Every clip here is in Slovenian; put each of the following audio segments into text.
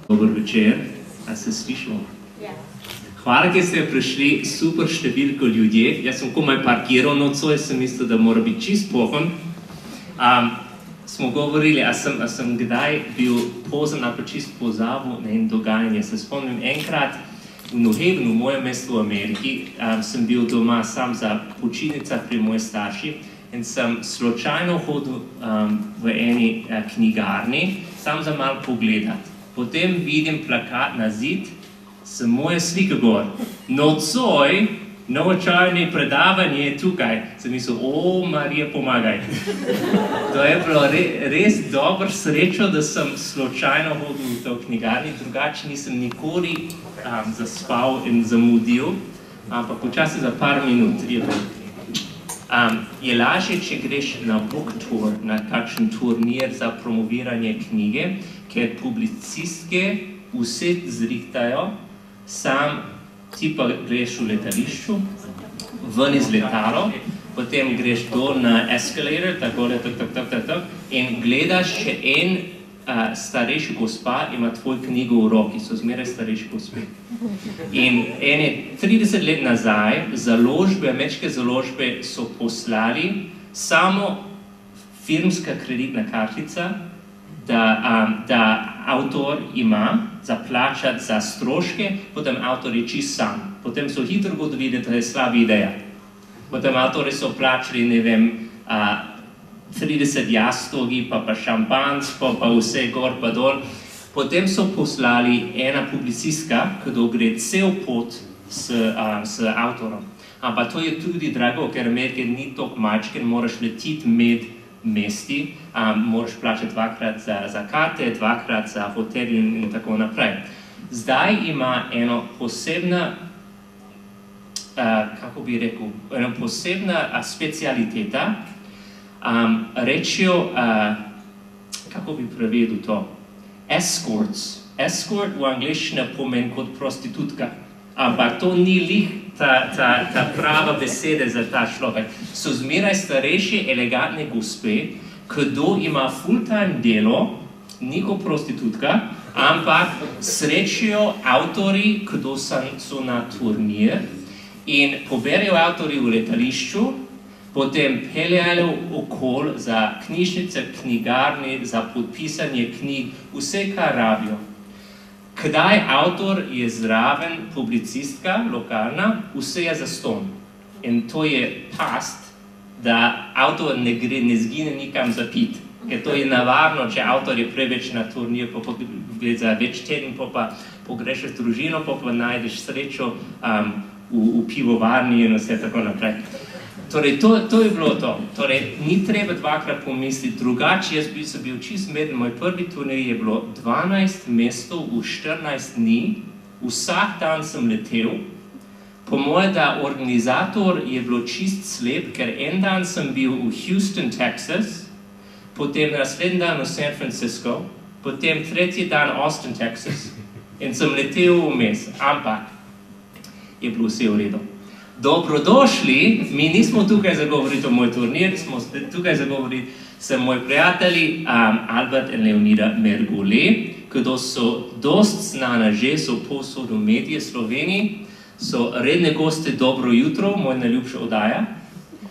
Dober večer, a se slišimo? Hvala, ker ste prišli, super številko ljudje. Jaz sem komaj parkiral nocoj, sem mislil, da mora biti čist poln. Smo govorili, a sem kdaj bil pozen ali pa čist pozabil na en dogajanje. Se spomnim enkrat v New Havenu, v mojem mestu v Ameriki, sem bil doma sam za počitnicah pri moji starši in sem slučajno hodil v eni knjigarni, sam za malo pogledati. Potem vidim plakat na zid, sem moje slike gor. Nocoj, novočajne predavanje tukaj. Sem mislil, Marija, pomagaj. To je bilo res dobro srečo, da sem slučajno hodil v to knjigarni, drugače nisem nikoli zaspal in zamudil, ampak včasih za par minut je bilo. Je lažje, če greš na book tour, na kakšen turnir za promoviranje knjige, ker publicistke vse zrihtajo, sam ti pa greš v letališču, ven iz letalo, potem greš dol na escalator, tako, in gledaš, če en starejši gospa ima tvoj knjigo v roki, so zmeraj starejši gospe. In ene 30 let nazaj, ameriške založbe so poslali samo firmska kreditna kartica, da avtor ima zaplačati za stroške, potem avtor je čist sam. Potem so hitro ugotovili, da je slaba ideja. Potem avtori so plačali, ne vem, 30 jastogi, pa šampanjsko, pa vse gor pa dol. Potem so poslali ena publicistka, ki gre cel pot s avtorom. Ampak to je tudi drago, ker Amerika ni toliko majčken, moraš letiti med mesti, moraš plačati dvakrat za karte, dvakrat za hotel in tako naprej. Zdaj ima eno posebna, kako bi rekel, ena posebna specialiteta, rečejo, kako bi prevedel to, escorts. Escort v angleščini pomeni kot prostitutka, ampak to ni lih ta prava beseda za ta človek. So zmeraj starejše, elegantne gospe, kdo ima full-time delo, ni kot prostitutka, ampak srečajo avtori, kdo so na turnir in poberajo avtori v letališču, potem peljajo okoli za knjižnice, knjigarne, za podpisanje knjig, vse, kar rabijo. Kdaj avtor je zraven publicistka, lokalna, vse je zastonj. In to je past, da avtor ne zgine nikam za pit. Ker to je navarno, če avtor je preveč na turnir, pa gre za več teden, pa pogrešaš družino, pa najdeš srečo v pivovarni in vse tako naprej. Torej, to je bilo to. Torej, ni treba dvakrat pomisliti. Drugače, jaz sem bil čist zmeden. Moj prvi turnir je bilo 12 mestov v 14 dni. Vsak dan sem letel. Po moje, da organizator je bilo čist slep, ker en dan sem bil v Houston, Texas, potem naslednji dan v San Francisco, potem tretji dan Austin, Texas. In sem letel vmes, ampak je bilo vse v redu. Dobrodošli, mi nismo tukaj zagovoriti o moj turnir, smo tukaj zagovoriti s moji prijatelji Albert in Leonida Mergule, ki so dost znana že, so povsod v medije Sloveniji, so redne goste Dobro jutro, moj najljubša oddaja.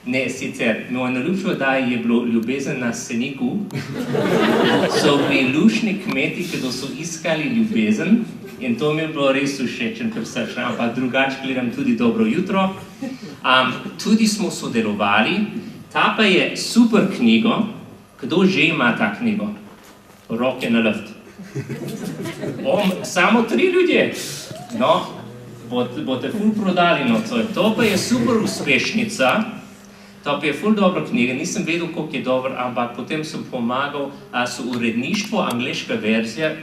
Ne, sicer, moj najljubša oddaja je bilo Ljubezen na Seniku. So bili lušni kmeti, ki so iskali ljubezen. In to mi je bilo res všečen, ker srčno, ampak drugače gledam tudi Dobro jutro. Tudi smo sodelovali, ta pa je super knjigo. Kdo že ima ta knjigo? Roke na luft. Samo 3 ljudje. No, boste ful prodali nocoj. To pa je super uspešnica, to pa je ful dobra knjiga. Nisem vedel, koliko je dober, ampak potem sem pomagal s uredništvo, angleška verzija,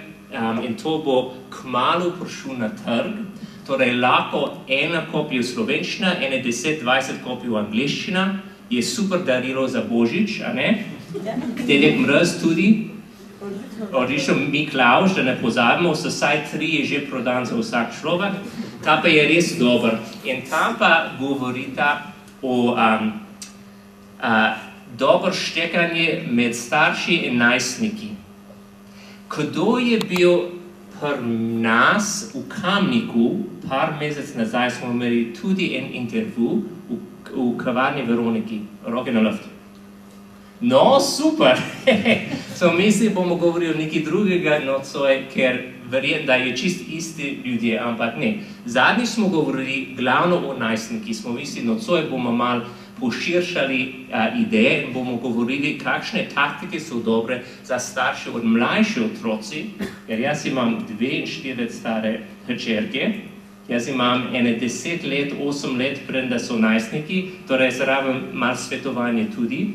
in to bo kmalu prišel na trg. torej lahko ena kopija slovenščina, ene 10-20 kopij angliščina, je super darilo za Božič, a ne? Dedek Mraz tudi. Odlično Miklavž, da ne pozabimo, vsaj 3 je že prodan za vsak človek. Ta pa je res dober. In tam pa govorita o dobro štekanje med starši in najstniki. Kdo je bil pri nas v Kamniku, par mesec nazaj smo imeli tudi en intervju v kavarni Veroniki, Rock and Loft. No, super! So misli, bomo govorili o nekaj drugega nocoj, ker verjetno, da je čist isti ljudje, ampak ne. Zadnji smo govorili glavno o najstniki, smo misli, nocoj bomo malo poširšali ideje in bomo govorili, kakšne taktike so dobre za starše od mlajši otroci, ker jaz imam 42 stare hčerke, jaz imam ene 10 let, 8 let, preden so najstniki, torej zraven malo svetovanje tudi.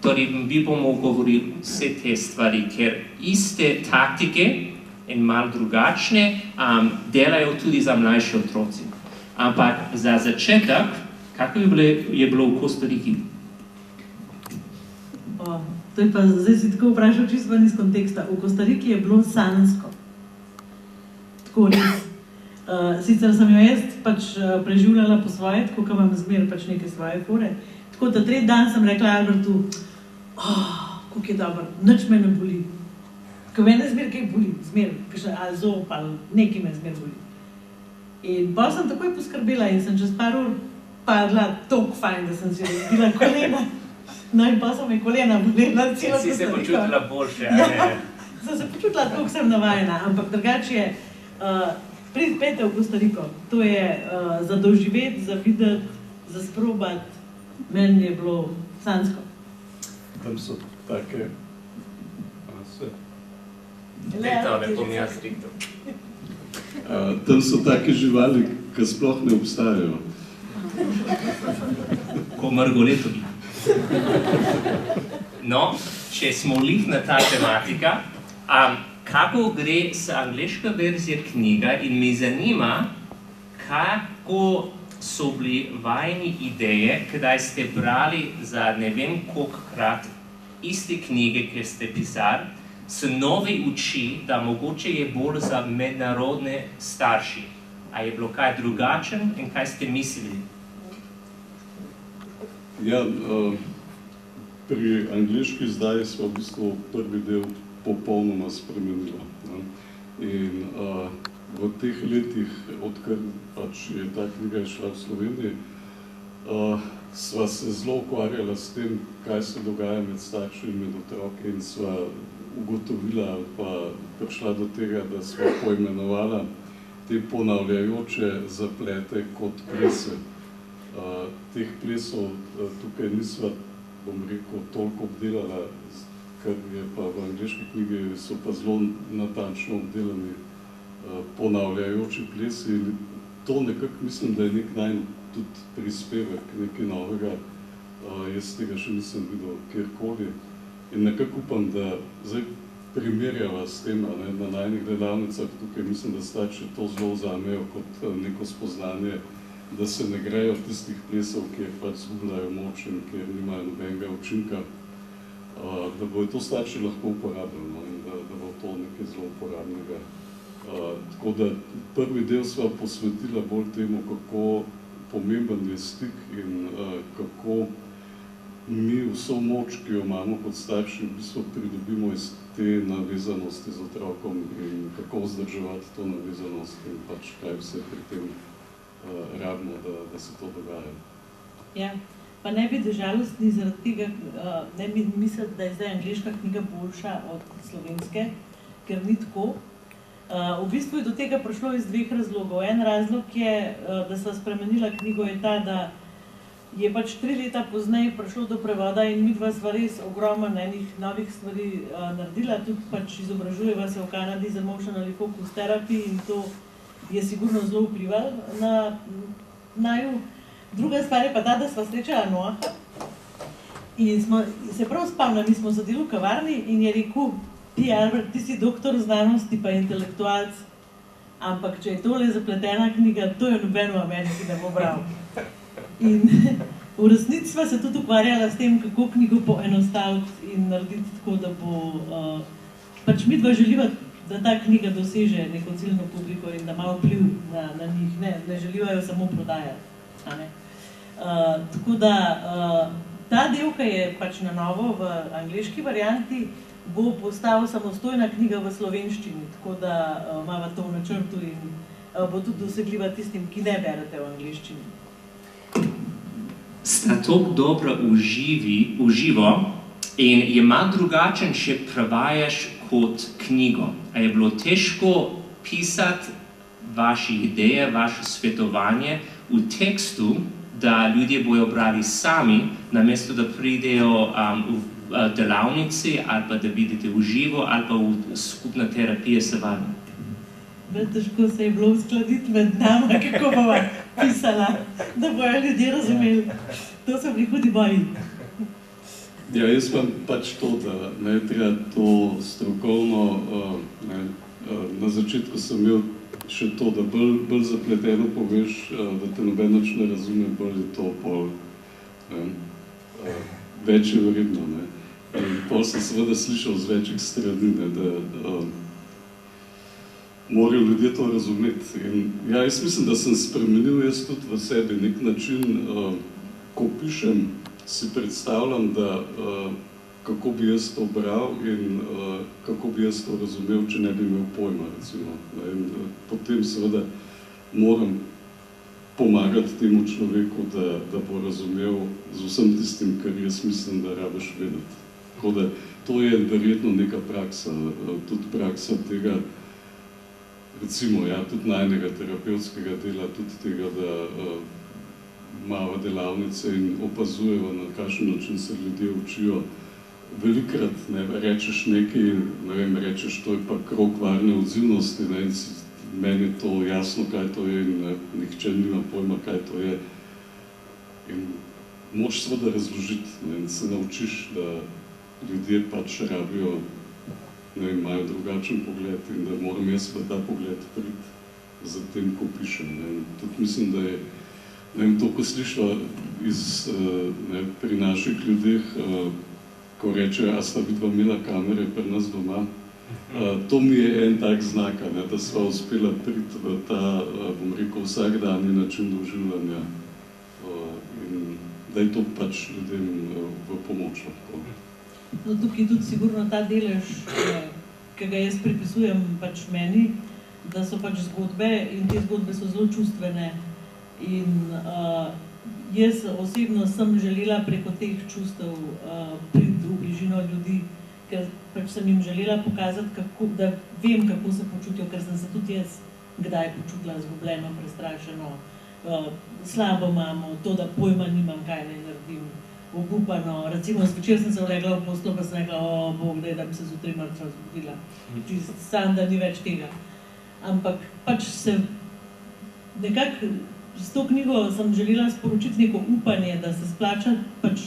Torej, mi bomo govorili vse te stvari, ker iste taktike in malo drugačne delajo tudi za mlajše otroci. Ampak za začetek, kako je bilo v Kostariki? To je pa, zdaj si tako vprašal čisto ven iz konteksta. V Kostariki je bilo sanjsko. Tako res. Sicer sem jo jaz pač preživljala po svoje, tako kot imam zmer pač neke svoje fore. Tako da 3 dan sem rekla Albertu, kako je dobro, nič me ne boli. Ko mene zmer kaj boli, zmer, ali zob, ali nekaj me zmer boli. In bolj sem takoj poskrbela in sem čez par ur padla toliko fajn, da sem si razbila kolena. No in pa so me kolena bolela celo Si se počutila boljše, a ne? Ja, sem se počutila, koliko sem navajena, ampak drugače je, pridite v Kostariko, to je za doživeti, za videti, za sprobati, meni je bilo sanjsko. Tam so take... Tam so take živali, ki sploh ne obstajajo. Ko Margoletovi. No, če smo lih na ta tematika, kako gre s angleška verzija knjiga in me zanima, kako so bili vajeni ideje, kdaj ste brali za ne vem kolikokrat iste knjige, ki ste pisali, s novi uči, da mogoče je bolj za mednarodne starši. A je bilo kaj drugačen in kaj ste mislili? Ja, pri angleški izdaji smo v bistvu prvi del popolnoma spremenili. In v teh letih, odkar pač je ta knjiga išla v Sloveniji, sva se zelo ukvarjala s tem, kaj se dogaja med starši in med otroki in sva ugotovila pa prišla do tega, da sva poimenovala te ponavljajoče zaplete kot plese. Teh plesov tukaj nisva, bom rekel, toliko obdelala, kar je pa v angleški knjigi so pa zelo natančno obdelani ponavljajoči plesi in to nekako mislim, da je nek najn tudi prispevek, nekaj novega, jaz tega še nisem videl kjerkoli in nekako upam, da zdaj primerjava s tem na najnih delavnicah tukaj, mislim, da starši to zelo vzamejo kot neko spoznanje, da se ne grejo tistih plesov, kjer pač zgubljajo moč in kjer nimajo nobenega učinka, da bojo to starši lahko uporabljali in da bo to nekaj zelo uporabnega. Tako da prvi del sva posvetila bolj temu, kako pomemben je stik in kako mi vso moč, ki jo imamo kot starši, v bistvu pridobimo iz te navezanosti z otrokom in kako vzdrževati to navezanost in pač kaj vse pri tem rabimo, da se to dogaja. Ja, pa ne biti žalostni zaradi tega, ne bi misliti, da je zdaj angleška knjiga boljša od slovenske, ker ni tako. V bistvu je do tega prišlo iz 2 razlogov. En razlog je, da sva spremenila knjigo, je ta, da je pač 3 leta pozneje prišlo do prevoda in midva sva res ogromno enih novih stvari naredila, tudi pač izobražujeva se v Kanadi za emotional focus therapy in to je sigurno zelo vplivalo na naju. Druga stvar je pa ta, da sva srečala Noaha in smo se prav spomnili, mi smo sedeli v kavarni in je rekel, ti Albert, ti si doktor znanosti pa intelektualc, Ampak, če je tole zapletena knjiga, to je noben v Ameriki ne bo bral. In v resnici sva se tudi ukvarjala s tem, kako knjigo poenostaviti in narediti tako, da bo... Pač midva želiva, da ta knjiga doseže neko ciljno publiko in da ima vpliv na njih. Ne želiva jo samo prodajati. Tako da ta del, ki je pač na novo v angleški varianti, bo postal samostojna knjiga v slovenščini, tako da imava to v načrtu in bo tudi dosegljiva tistim, ki ne berete v angleščini. Sta tako dobro uživo in je malo drugačen, če prevajaš kot knjigo. A je bilo težko pisati vaše ideje, vaše svetovanje v tekstu, da ljudje bojo brali sami, namesto da pridejo v delavnici ali pa da vidite v živo ali pa v skupna terapija s vami. Težko se je bilo uskladiti med nama, kako bova pisala, da bojo ljudje razumeli. To so bili hudi boji. Ja, jaz imam pač to, da ne treba to strokovno, na začetku sem imel še to, da bolj zapleteno poveš, da te noben nič ne razume, bolj je to pol več je vredno. In pol sem seveda slišal z večjih strani, da morajo ljudje to razumeti. In ja, jaz mislim, da sem spremenil jaz tudi v sebi nek način, ko pišem, si predstavljam, da kako bi jaz to bral in kako bi jaz to razumel, če ne bi imel pojma, recimo. In potem seveda moram pomagati temu človeku, da bo razumel z vsem tistim, kar jaz mislim, da rabiš vedeti. Tako da to je verjetno neka praksa, tudi praksa tega, recimo, ja, tudi najnega terapevtskega dela, tudi tega, da imamo delavnice in opazujemo, na kakšen način se ljudje učijo. Velikrat rečeš nekaj, ne vem, rečeš, to je pa krog varne odzivnosti, in meni je to jasno, kaj to je in nihče nima pojma, kaj to je. In moč seveda razložiti in se naučiš, da ljudje pač rabijo, ne vem, imajo drugačen pogled in da moram jaz v ta pogled priti za tem, ko pišem. Tudi mislim, da je, ne vem, to, ko slišva pri naših ljudeh, ko reče, a sta vidva imela kamere pri nas doma, to mi je en tak znak, da sva uspela priti v ta, bom rekel, vsakdanji način doživljanja in da je to pač ljudem v pomoč lahko. No, tukaj tudi sigurno ta delež, ki ga jaz pripisujem pač meni, da so pač zgodbe in te zgodbe so zelo čustvene in jaz osebno sem želela preko teh čustev priti v bližino ljudi, ker pač sem jim želela pokazati, da vem, kako se počutijo, ker sem se tudi jaz kdaj počutila izgubljeno, prestrašeno, slabo imamo, to, da pojma nimam, kaj naj naredim, obupano. Recimo, zvečer sem se vlegla v posteljo, pa sem rekla, o Bog, da bi se zjutraj mrtva zbudila. Sam, da ni več tega. Ampak pač se nekako s to knjigo sem želela sporočiti neko upanje, da se splača pač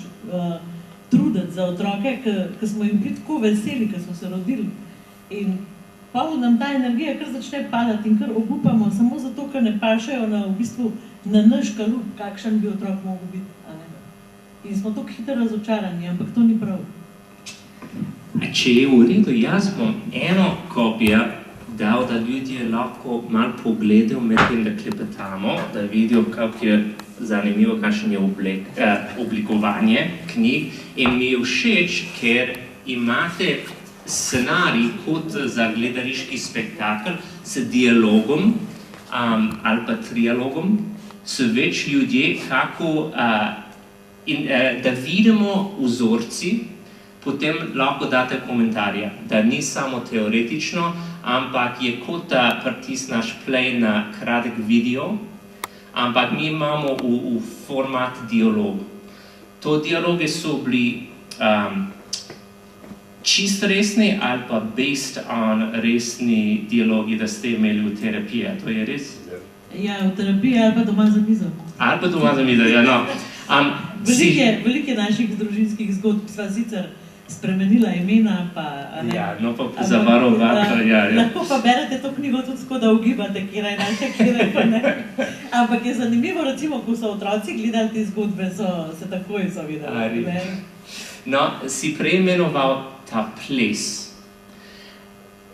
truditi za otroke, ki smo jim bili tako veseli, ki so se rodili. In pa nam ta energija kar začne padati in kar obupamo, samo zato, ker ne pašejo na naš kalup, kakšen bi otrok mogel biti. In smo tako hitro razočarani, ampak to ni prav. Če je v redu, jaz bom eno kopijo dal, da ljudje lahko malo pogledajo med tem, da klepetamo, da vidijo, kako je zanimivo, kakšen je oblikovanje knjig. In mi je všeč, ker imate scenarij kot za gledališki spektakel s dialogom ali pa trialogom, s več ljudje, kako da vidimo vzorci, potem lahko date komentarje, da ni samo teoretično, ampak je kot da pritisnaš play na kratek video, ampak mi imamo v format dialog. To dialoge so bili čist resni ali pa based on resni dialogi, da ste imeli v terapiji, to je res? Ja, v terapiji ali pa doma za mizo. Ali pa doma za mizo, ja, no. Veliko naših družinskih zgodb sva sicer spremenila imena, pa ne. Ja, no pa zavarovaka, ja. Lahko pa berete to knjigo tudi tako, da ugibate, kje je naša, kje pa ne. Ampak je zanimivo, recimo, ko so otroci gledali te zgodbe, se takoj zavedali. No, si preimenoval ta ples.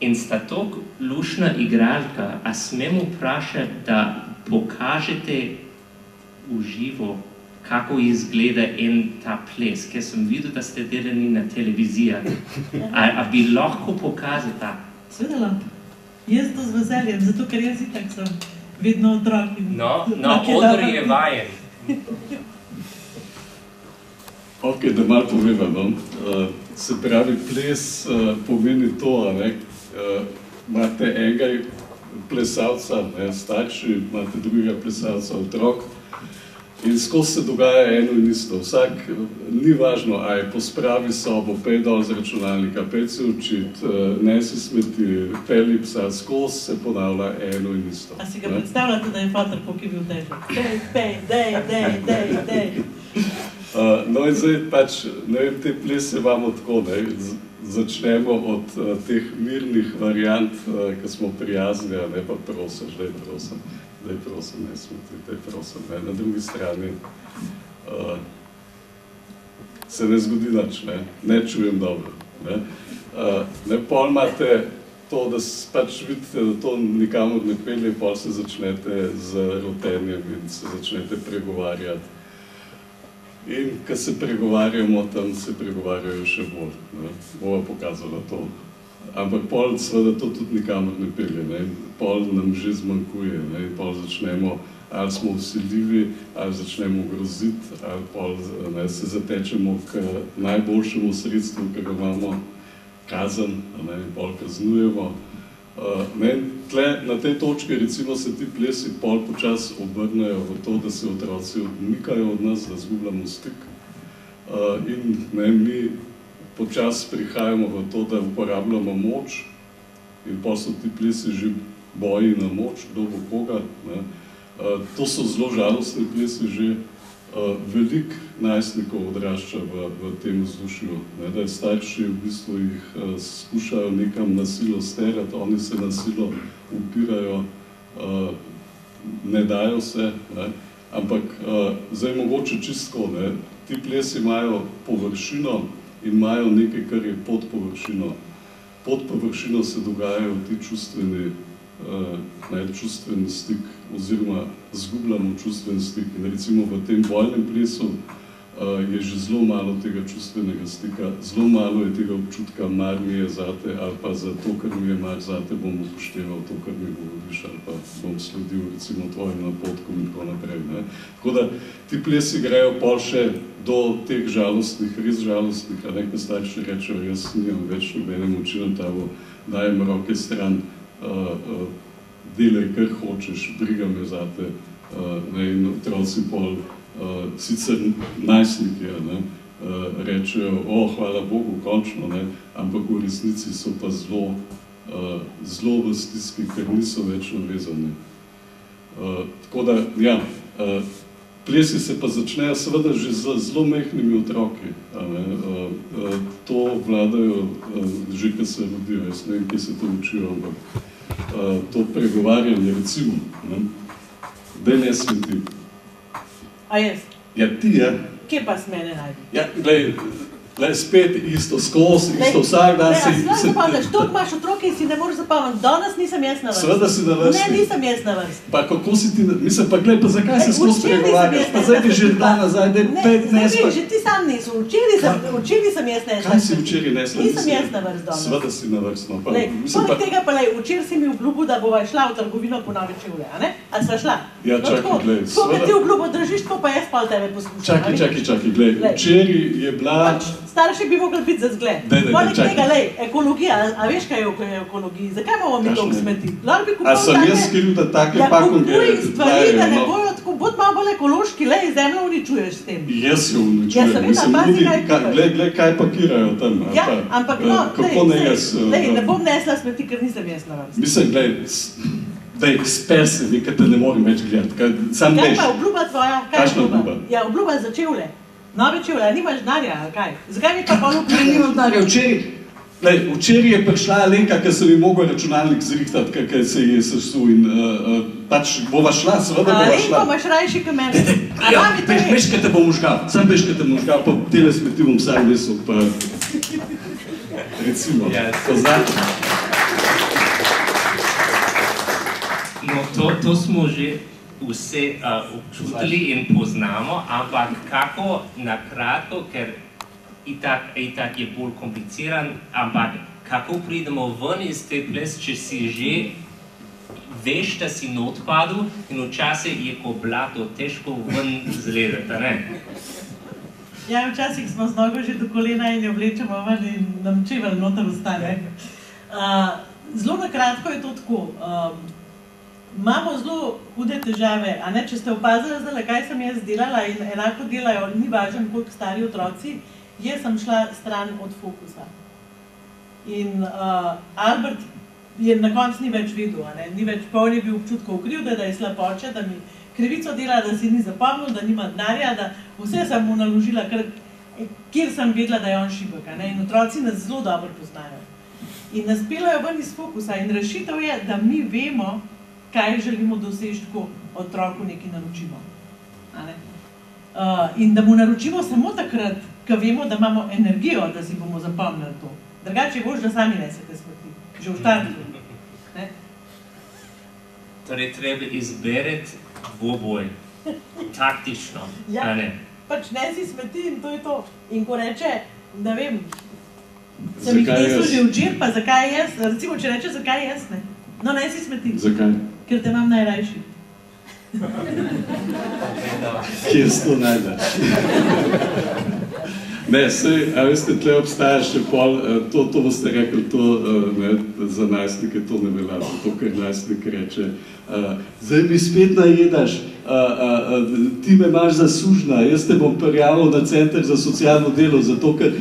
In sta tako lušna igralka, a smem vprašati, da pokažete v živo, kako izgleda en ta ples, ker sem videl, da ste delali na televizijah. A bi lahko pokazala? Seveda lahko. Jaz to z veseljem, zato ker jaz itak sem vedno otrok. No, odr je vajen. Ok, da malo poveva, no. Se pravi, ples pomeni to, imate enega plesalca, starši, imate drugega plesalca, otrok, in skozi se dogaja eno in isto. Vsak, ni važno, a je pospravi sobo, pej dol z računalnika, pej se učit, nesi smeti, pelji psa, skozi se ponavlja eno in isto. A si ga predstavljate, da je fater, koliko je bil težek? Dej. No in zdaj pač, ne vem, te plese imamo tako, začnemo od teh mirnih variant, ki smo prijazni, a ne pa prosim, daj prosim, ne smeti, daj prosim, ne. Na drugi strani se ne zgodi nič, ne čujem dobro, ne. Pol imate to, da pač vidite, da to nikamor ne pelje, pol se začnete z rotenjem in se začnete pregovarjati. In ko se pregovarjamo, tam se pregovarjajo še bolj, bova pokazala to. Ampak pol seveda to tudi nikamor ne pelje, pol nam že zmanjkuje, pol začnemo, ali smo vsiljivi, ali začnemo groziti, ali pol se zatečemo k najboljšemu sredstvu, ki ga imamo, kazen, pol kaznujemo. Na tej točki recimo se ti plesi pol počas obrnejo v to, da se otroci odmikajo od nas, da zgubljamo stik. In mi počas prihajamo v to, da uporabljamo moč in pol so ti plesi že boji na moč, kdo bo koga. To so zelo žalostni plesi že. Veliko najstnikov odrašča v tem vzdušju, da starši v bistvu jih skušajo nekam na silo sterati, oni se na silo upirajo, ne dajo se, ampak zdaj mogoče čistko, ti plesi imajo površino in imajo nekaj, kar je pod površino. Pod površino se dogajajo ti čustveni stik, oziroma zgubljamo čustven stik. In recimo v tem bojnem plesu je že zelo malo tega čustvenega stika, zelo malo je tega občutka, mar mi je zate, ali pa za to, kar mi je mar zate, bom upošteval to, kar mi govoriš, ali pa bom sledil recimo tvojim napotkom in tako naprej. Tako da ti plesi grejo pol še do teh žalostnih, res žalostnih, ko starši rečejo, jaz nimam več nobene moči na tabo, dajem roke stran, delaj, kar hočeš, briga me zate, in otroci pol, sicer najstniki, rečejo, hvala Bogu, končno, ampak v resnici so pa zelo v stiski, ker niso več navezani. Tako da, ja, plesi se pa začnejo seveda že z zelo majhnimi otroki. To vladajo že, ko se rodijo, jaz ne vem, kje se to učijo, ampak to pregovarjanje, recimo, daj ne smeti. A jaz? Ja, ti, ja. Kje pa s mene najdi? Ja, glej, spet isto skozi, isto vsak dan se... To imaš otroke in si ne moreš zapomniti. Danes nisem jaz na vrsti. Seveda si na vrsti. Ne, nisem jaz na vrsti. Pa kako si ti... Mislim, pa glej, pa zakaj se skozi pregovarjaš? Pa zdaj ti že dan nazaj, da je 5 nes... Ne, že ti sam niso. Včeraj sem jaz nesla. Kaj si včeraj nesla? Nisem jaz na vrsti danes. Seveda si na vrsti. Poleg tega pa, včeraj si mi obljubil, da bova šla v trgovino po nove čevlje, a ne? A sva šla? Ja, čakaj, glej. Tako, da ti obljubo držiš, tako pa jaz pa tebe poslušam. Čakaj, glej. Včeraj je bila... Starši bi mogli biti za zgled. Poleg tega, ekologija, a veš, kaj je v ekologiji? Zakaj imamo mi to smeti? A sem jaz skril, da take pakunge... Ja, kupuj stvari, da ne bojo tako, bod malo bolj ekološki, zemljo uničuješ s tem. Jaz jo uničujem. Mislim, ljudi, glej, kaj pakirajo tam. Ja, ampak no, ne bom nesla smeti, ker nisem jaz na vrsti. Mislim, glej, spel se mi, ker te ne morem več gledati. Kaj pa obljuba tvoja? Kaj je obljuba? Ja, obljuba za čevlje. Nove čevlje, nimaš denarja, ali kaj? Zakaj mi pa pol vplivaš? Nimam denarja, včeraj je prišla Alenka, ker sem ji mogel računalnik zrihtati, ker se je sesul in pač bova šla, seveda bova šla. Alenko imaš rajši kot mene. Ja, veš, kaj te bom možgal, sam veš, kaj te bom možgal, pa tele smeti bom vsaj mesel, pa recimo, to znači. No, to smo že vse občutili in poznamo, ampak kako na kratko, ker itak je bolj kompliciran, ampak kako pridemo ven iz te ples, če si že veš, da si not padel in včasih je ko blato težko ven zgledati, ne? Ja, včasih smo z nogo že do kolena in jo vlečemo ven in nam čevelj noter ostane. Zelo na kratko je to tako. Imamo zelo hude težave, a ne, če ste opazili zdaj, kaj sem jaz delala in enako delajo, ni važno, koliko stari otroci, jaz sem šla stran od fokusa. In Albert je na koncu ni več vedel, ni več poln je bil občutkov krivde, da je slaboče, da mi krivico dela, da si ni zapomnil, da nima denarja, da vse sem mu naložila, kjer sem vedela, da je on šibek. In otroci nas zelo dobro poznajo. In nas peljajo ven iz fokusa in rešitev je, da mi vemo, kaj želimo doseči, ko otroku nekaj naročimo. In da mu naročimo samo takrat, ko vemo, da imamo energijo, da si bomo zapomnili to. Drugače je bož, da sami nesete smrti. Že v štartu. Torej, treba izbereti dvoboj. Taktično. Ja, pač nesi smrti in to je to. In ko reče, ne vem, sem jih nesel že včer, pa zakaj jaz? Recimo, če reče, zakaj jaz ne? No, nesi smrti. Zakaj? Ker te imam najrajši. Kje se to najde? Ne, sej, a veste, tle obstaja še pol, to boste rekli, za najstnike to ne velja, to, kar najstnik reče. Zdaj mi spet najedaš, ti me imaš za sužna, jaz te bom prijavil na center za socialno delo, zato ker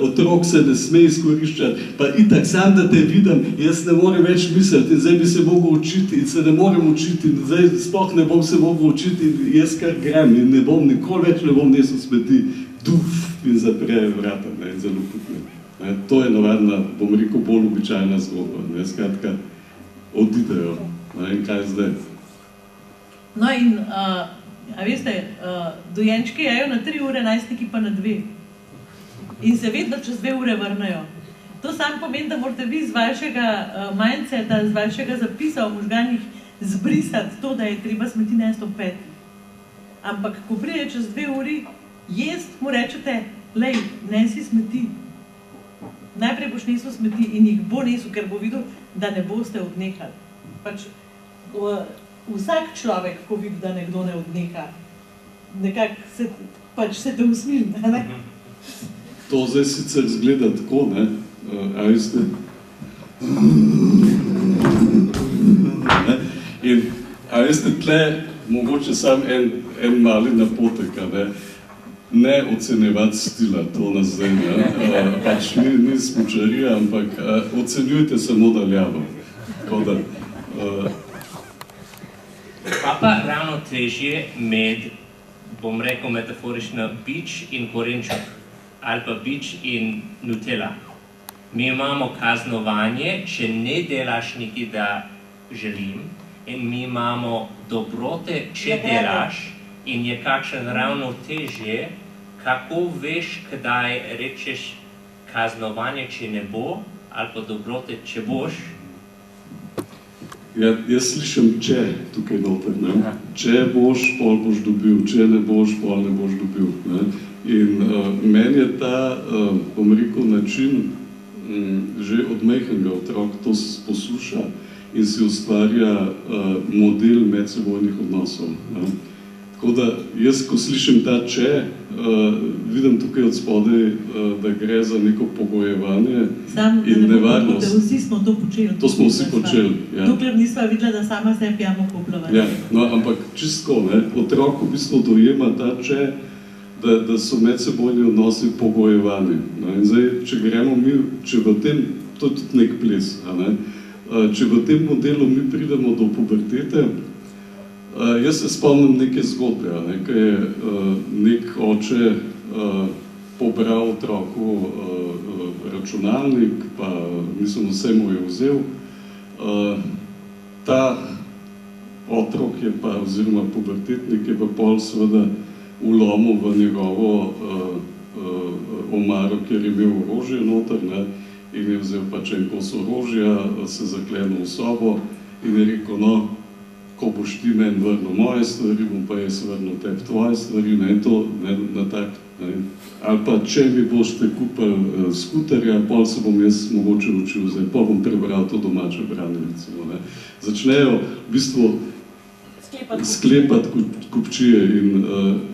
otrok se ne sme izkoriščati, pa itak sam, da te vidim, jaz ne morem več misliti in zdaj bi se mogel učiti in se ne morem učiti in zdaj sploh ne bom se mogel učiti in jaz kar grem in ne bom nikoli več ne bom nesel smeti. In zapre vrata in zelo putne. To je navadna, bom rekel, bolj običajna zgodba. Skratka, odidejo. In kaj zdaj? No in, a veste, dojenčki jejo na 3 ure, najstniki pa na 2. In se vedno čez 2 ure vrnejo. To samo pomeni, da morate vi z vašega mindseta, z vašega zapisa v možganjih zbrisati to, da je treba smeti nesti ob 5. Ampak, ko pride čez 2 uri, mu rečete, lej, nesi smeti. Najprej boš nesel smeti in jih bo nesel, ker bo videl, da ne boste odnehali. Pač, vsak človek, ko vidi, da nekdo ne odneha, nekako se te usmili, ne? To zdaj sicer zgleda tako, ne? A veste? In, a veste, tle mogoče sam en mali napotek, ne? Ne ocenjevati stila, to nas zdaj, ne? Pač ni smučarija, ampak ocenjujte samo daljavo. Tako da... Pa ravno težje med, bom rekel metaforično, bič in korenček, ali pa bič in Nutella. Mi imamo kaznovanje, če ne delaš nekaj, da želim, in mi imamo dobrote, če delaš, in je kakšen ravno težje, kako veš, kdaj rečeš kaznovanje, če ne bo, ali pa dobrote, če boš? Ja, jaz slišim če tukaj noter, ne? Če boš, pol boš dobil, če ne boš, pol ne boš dobil. Ne? In meni je ta, bom rekel, način že od majhnega otrok to posluša in si ustvarja model medsebojnih odnosov. Ne? Tako da jaz, ko slišim ta če, vidim tukaj od spodaj, da gre za neko pogojevanje in nevarnost. Vsi smo to počeli. To smo vsi počeli, ja. Dokler nisva videla, da sama se pijamo kopljava. Ja, no, ampak čistko, ne, otrok v bistvu dojema ta če, da so medsebojni odnosi pogojevani. In zdaj, če gremo mi, če v tem, to je tudi nek ples, če v tem modelu mi pridemo do pubertete, jaz se spomnim neke zgodbe, ko je nek oče pobral otroku računalnik, pa mislim, vse mu je vzel. Ta otrok je pa, oziroma pubertetnik je pa pol seveda vlomil v njegovo omaro, kjer je imel orožje noter, ne, in je vzel pač en kos orožja, se zaklenil v sobo in je rekel, no, ko boš ti meni vrnil moje stvari, bom pa jaz vrnil tebi tvoje stvari, ne, to, ne, na tak, ne. Ali pa, če mi boste kupili skuterja, pol se bom jaz mogoče učil, zdaj pol bom prebral to domače branje, recimo, ne. Začnejo v bistvu sklepati kupčije in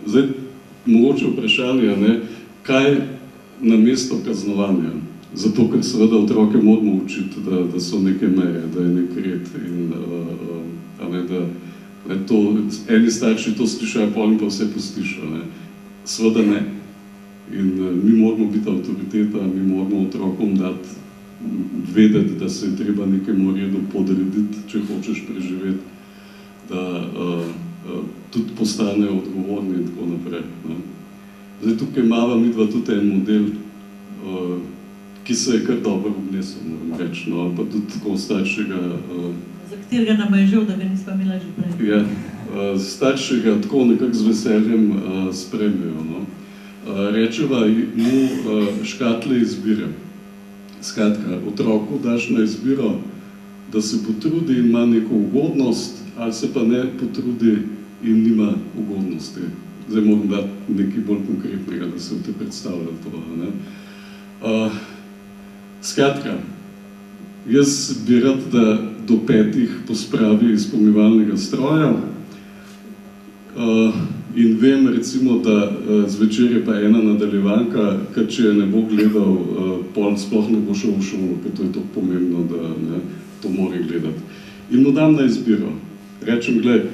zdaj mogoče vprašanje, ne, kaj namesto kaznovanja, zato ker seveda otroke moramo učiti, da so neke meje, da je nek red in da to, eni starši to slišajo, pol in pa vse poslišajo, ne. Seveda ne. In mi moramo biti avtoriteta, mi moramo otrokom dati vedeti, da se je treba nekemu redu podrediti, če hočeš preživeti, da tudi postanejo odgovorni in tako naprej. Ne. Zdaj tukaj imava midva tudi en model, ki se je kar dobro obnesel, moram reči, no, pa tudi tako staršega... Za katerega nam je žal, da ga nisva imela že prej. Ja, staršega tako nekako z veseljem spremljajo, no. Rečeva mu škatle izbire. Skratka, otroku daš na izbiro, da se potrudi in ima neko ugodnost, ali se pa ne potrudi in nima ugodnosti. Zdaj moram dati nekaj bolj konkretnega, da se te predstavlja to, ne. Skratka, jaz bi rad, da do 5 pospravi izpolnjevalnega stroja in vem, recimo, da zvečer je pa ena nadaljevanka, ker če je ne bo gledal, pol sploh ne bo šel v šolo, ker to je tako pomembno, da ne, to mora gledati. In mu dam na izbiro. Rečem, gled,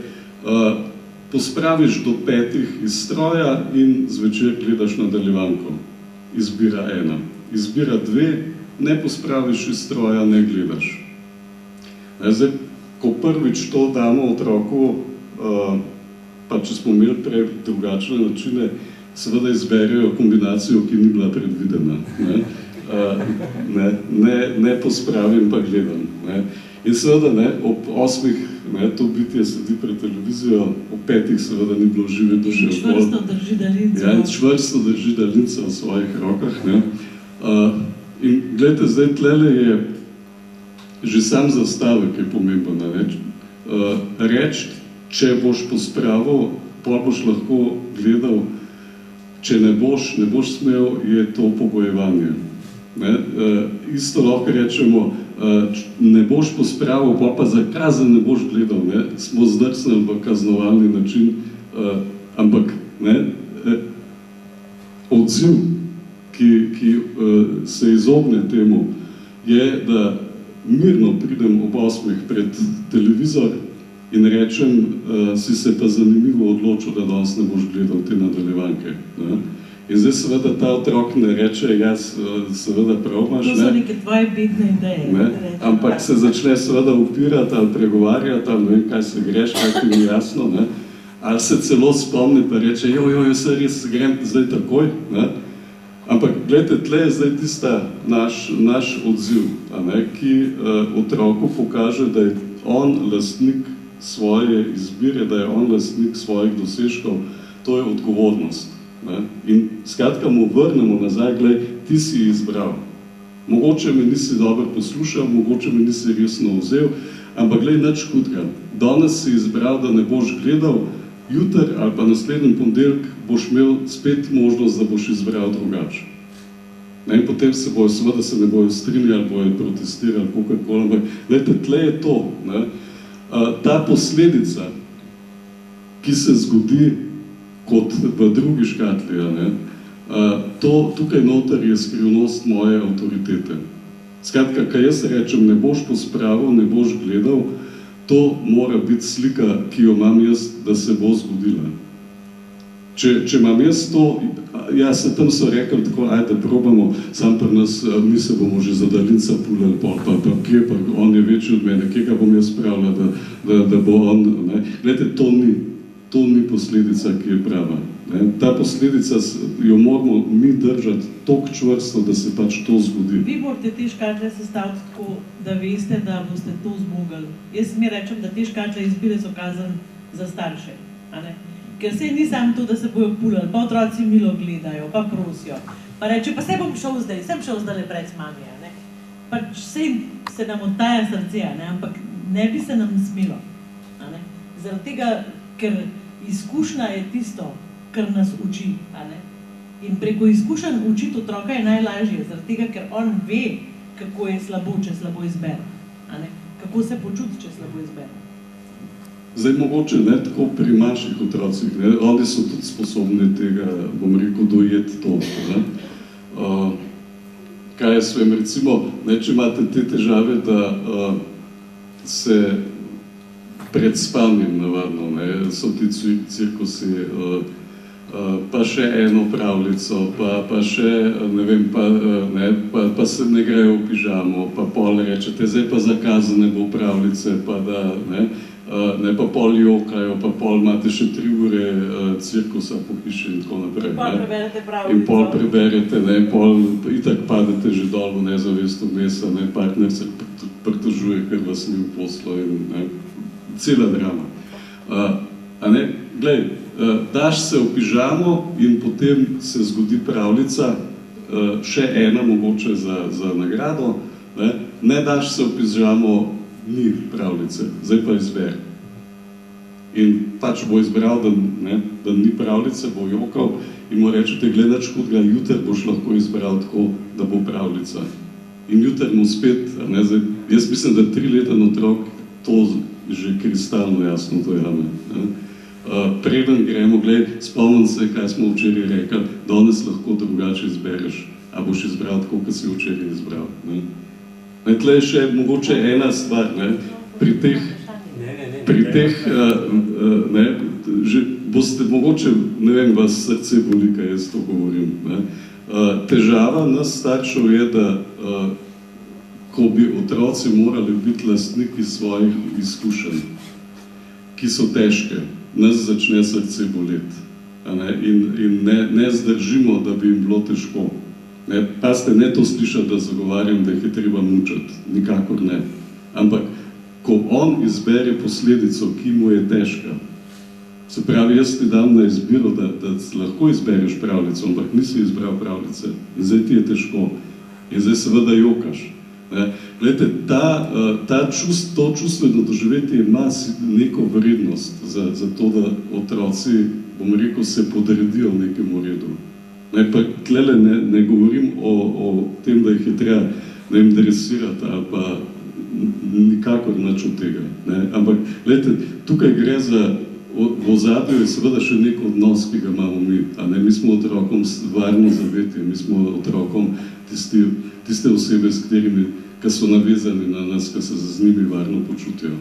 pospraviš do 5 iz stroja in zvečer gledaš nadaljevanko. Izbira 1. Izbira 2, ne pospraviš iz stroja, ne gledaš. Zdaj, ko prvič to damo otroku, pa če smo imeli prej drugačne načine, seveda izberejo kombinacijo, ki ni bila predvidena. Ne pospravim, pa gledam. Ne. In seveda, ne, ob 8, ne, to bitje sedi pred televizijo, ob 5 seveda ni bilo žive duše. Čvrsto drži daljinco. Ja, čvrsto drži daljinco v svojih rokah. Ne. In gledajte, zdaj tlele je že sam zastavek je pomemben. Reči, če boš pospravil, pol boš lahko gledal, če ne boš smel, je to pogojevanje. Ne? Isto lahko rečemo, ne boš pospravil, pol pa za kazen ne boš gledal, ne? Smo zdrsnili v kaznovalni način, ampak ne? Odziv, ki se izogne temu, je, da mirno pridem ob 8 pred televizor in rečem, si se pa zanimivo odločil, da danes ne boš gledal te nadaljevanke. Ne? In zdaj seveda ta otrok ne reče, jaz seveda prav imaš, to so neke tvoje bitne ideje. Ne? Ampak se začne seveda upirati ali pregovarjati, ali ne vem, kaj se greš, kaj ti ni jasno, ne? Ali se celo spomni pa reče, joj, se res grem zdaj takoj, ne? Ampak, gledajte, tle je zdaj tista naš odziv, ne, ki otroku pokaže, da je on lastnik svoje izbire, da je on lastnik svojih dosežkov, to je odgovornost. Ne. In skratka mu vrnemo nazaj, gledaj, ti si izbral. Mogoče me nisi dobro poslušal, mogoče me nisi resno vzel, ampak gledaj, nič hudega. Danes si izbral, da ne boš gledal, jutri ali pa naslednji ponedeljek boš imel spet možnost, da boš izbral drugače. In potem se bojo, seveda se ne bojo strinjali, bojo protestirali, kakorkoli, ampak gledajte, tle je to. Ne? Ta posledica, ki se zgodi kot v drugi škatli, ne? Tukaj noter je skrivnost moje avtoritete. Skratka, kaj jaz rečem, ne boš pospravil, ne boš gledal, to mora biti slika, ki jo imam jaz, da se bo zgodila. Če imam jaz to, ja, se tam so rekli tako, ajde, probamo, sam pri nas, mi se bomo že za daljinca pulali, pa kje, pa on je večji od mene, kje ga bom jaz spravila, da bo on, ne. Glejte, to ni posledica, ki je prava. Ta posledica jo moramo mi držati toliko čvrsto, da se pač to zgodi. Vi morate te škatle sestaviti tako, da veste, da boste to zmogli. Jaz mi rečem, da te škatle izbire so kazen za starše. Ker sej ni samo to, da se bojo pulali, pa otroci milo gledajo, pa prosijo. Pa reče, pa sej bom šel zdaj, sem šel zdaj pred mami. Pač sej se nam odtaja srce, ampak ne bi se nam smelo. Zaradi tega, ker izkušnja je tisto, kar nas uči. In preko izkušenj učiti otroka je najlažje, zaradi tega, ker on ve, kako je slabo, če slabo izbere. Kako se počuti, če slabo izbere. Zdaj, mogoče ne tako pri manjših otrocih, oni so tudi sposobni tega, bom rekel, dojeti to. Kaj jaz vem, recimo, če imate te težave, da se pred spanjem navadno, so ti cirkusi, pa še eno pravljico, pa še, ne vem, pa se ne grejo v pižamo, pa pol rečete, zdaj pa zakazane bo pravljice, pa da, pa pol jokajo, pa pol imate še 3 ure cirkusa po hiši in tako naprej. In pol preberete pravljico. In pol preberete, pol itak padete že dol v nezavest vmesa, partner se pritožuje, ker vas ni v poslu in cela drama. Glej, daš se v pižamo in potem se zgodi pravljica, še ena mogoče za nagrado, ne daš se v pižamo, ni pravljice, zdaj pa izberi. In pač bo izbral, da ni pravljice, bo jokal in mu rečete, gledač hudega, jutri boš lahko izbral tako, da bo pravljica. In jutri mu spet, jaz mislim, da 3-leten otrok to že kristalno jasno dojame. Preden gremo, spomnim se, kaj smo včeraj rekli, danes lahko drugače izbereš, a boš izbral tako, kot si včeraj izbral. Tle je še mogoče ena stvar, pri teh, že boste mogoče, ne vem, vas srce boli, kaj jaz to govorim. Težava nas staršev je, da ko bi otroci morali biti lastniki svojih izkušenj, ki so težke, nas začne srce boleti. In ne zdržimo, da bi jim bilo težko. Pazite, ne to slišati, da zagovarjam, da jih je treba mučati. Nikakor ne. Ampak, ko on izbere posledico, ki mu je težka, se pravi, jaz ti dam na izbiro, da lahko izbereš pravljico, ampak nisi izbral pravljice. In zdaj ti je težko. In zdaj seveda jokaš. Glejte, to čustveno doživetje ima neko vrednost za to, da otroci, bom rekel, se podredijo nekemu redu. Pa tlele ne govorim o tem, da jih je treba, ne vem, dresirati ali pa nikakor nič od tega. Ampak, glejte, tukaj gre za, v ozadju je seveda še nek odnos, ki ga imamo mi. Mi smo otrokom varno zavetje, mi smo otrokom tiste osebe, s katerimi, ki so navezani na nas, ki se z njimi varno počutijo.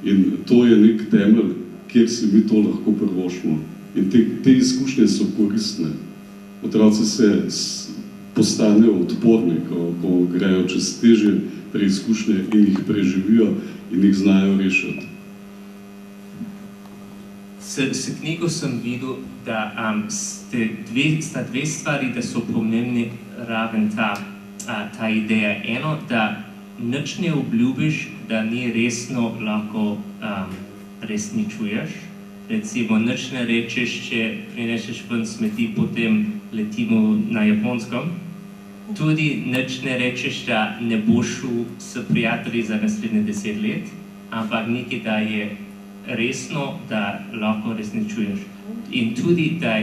In to je nek temelj, kjer si mi to lahko prvošmo. In te izkušnje so koristne. Otroci se postanejo odporni, ko grejo čez težje preizkušnje in jih preživijo in jih znajo rešiti. S knjigo sem videl, da sta dve stvari, da so pomembni raven ta ideja. Eno, da nič ne obljubiš, da ni resno lahko resničuješ. Recimo, nič ne rečeš, če prineseš ven smeti, potem letimo na Japonskem. Tudi nič ne rečeš, da ne boš šel s prijatelji za naslednje 10 let, ampak nekaj, da je resno, da lahko resničuješ. In tudi, da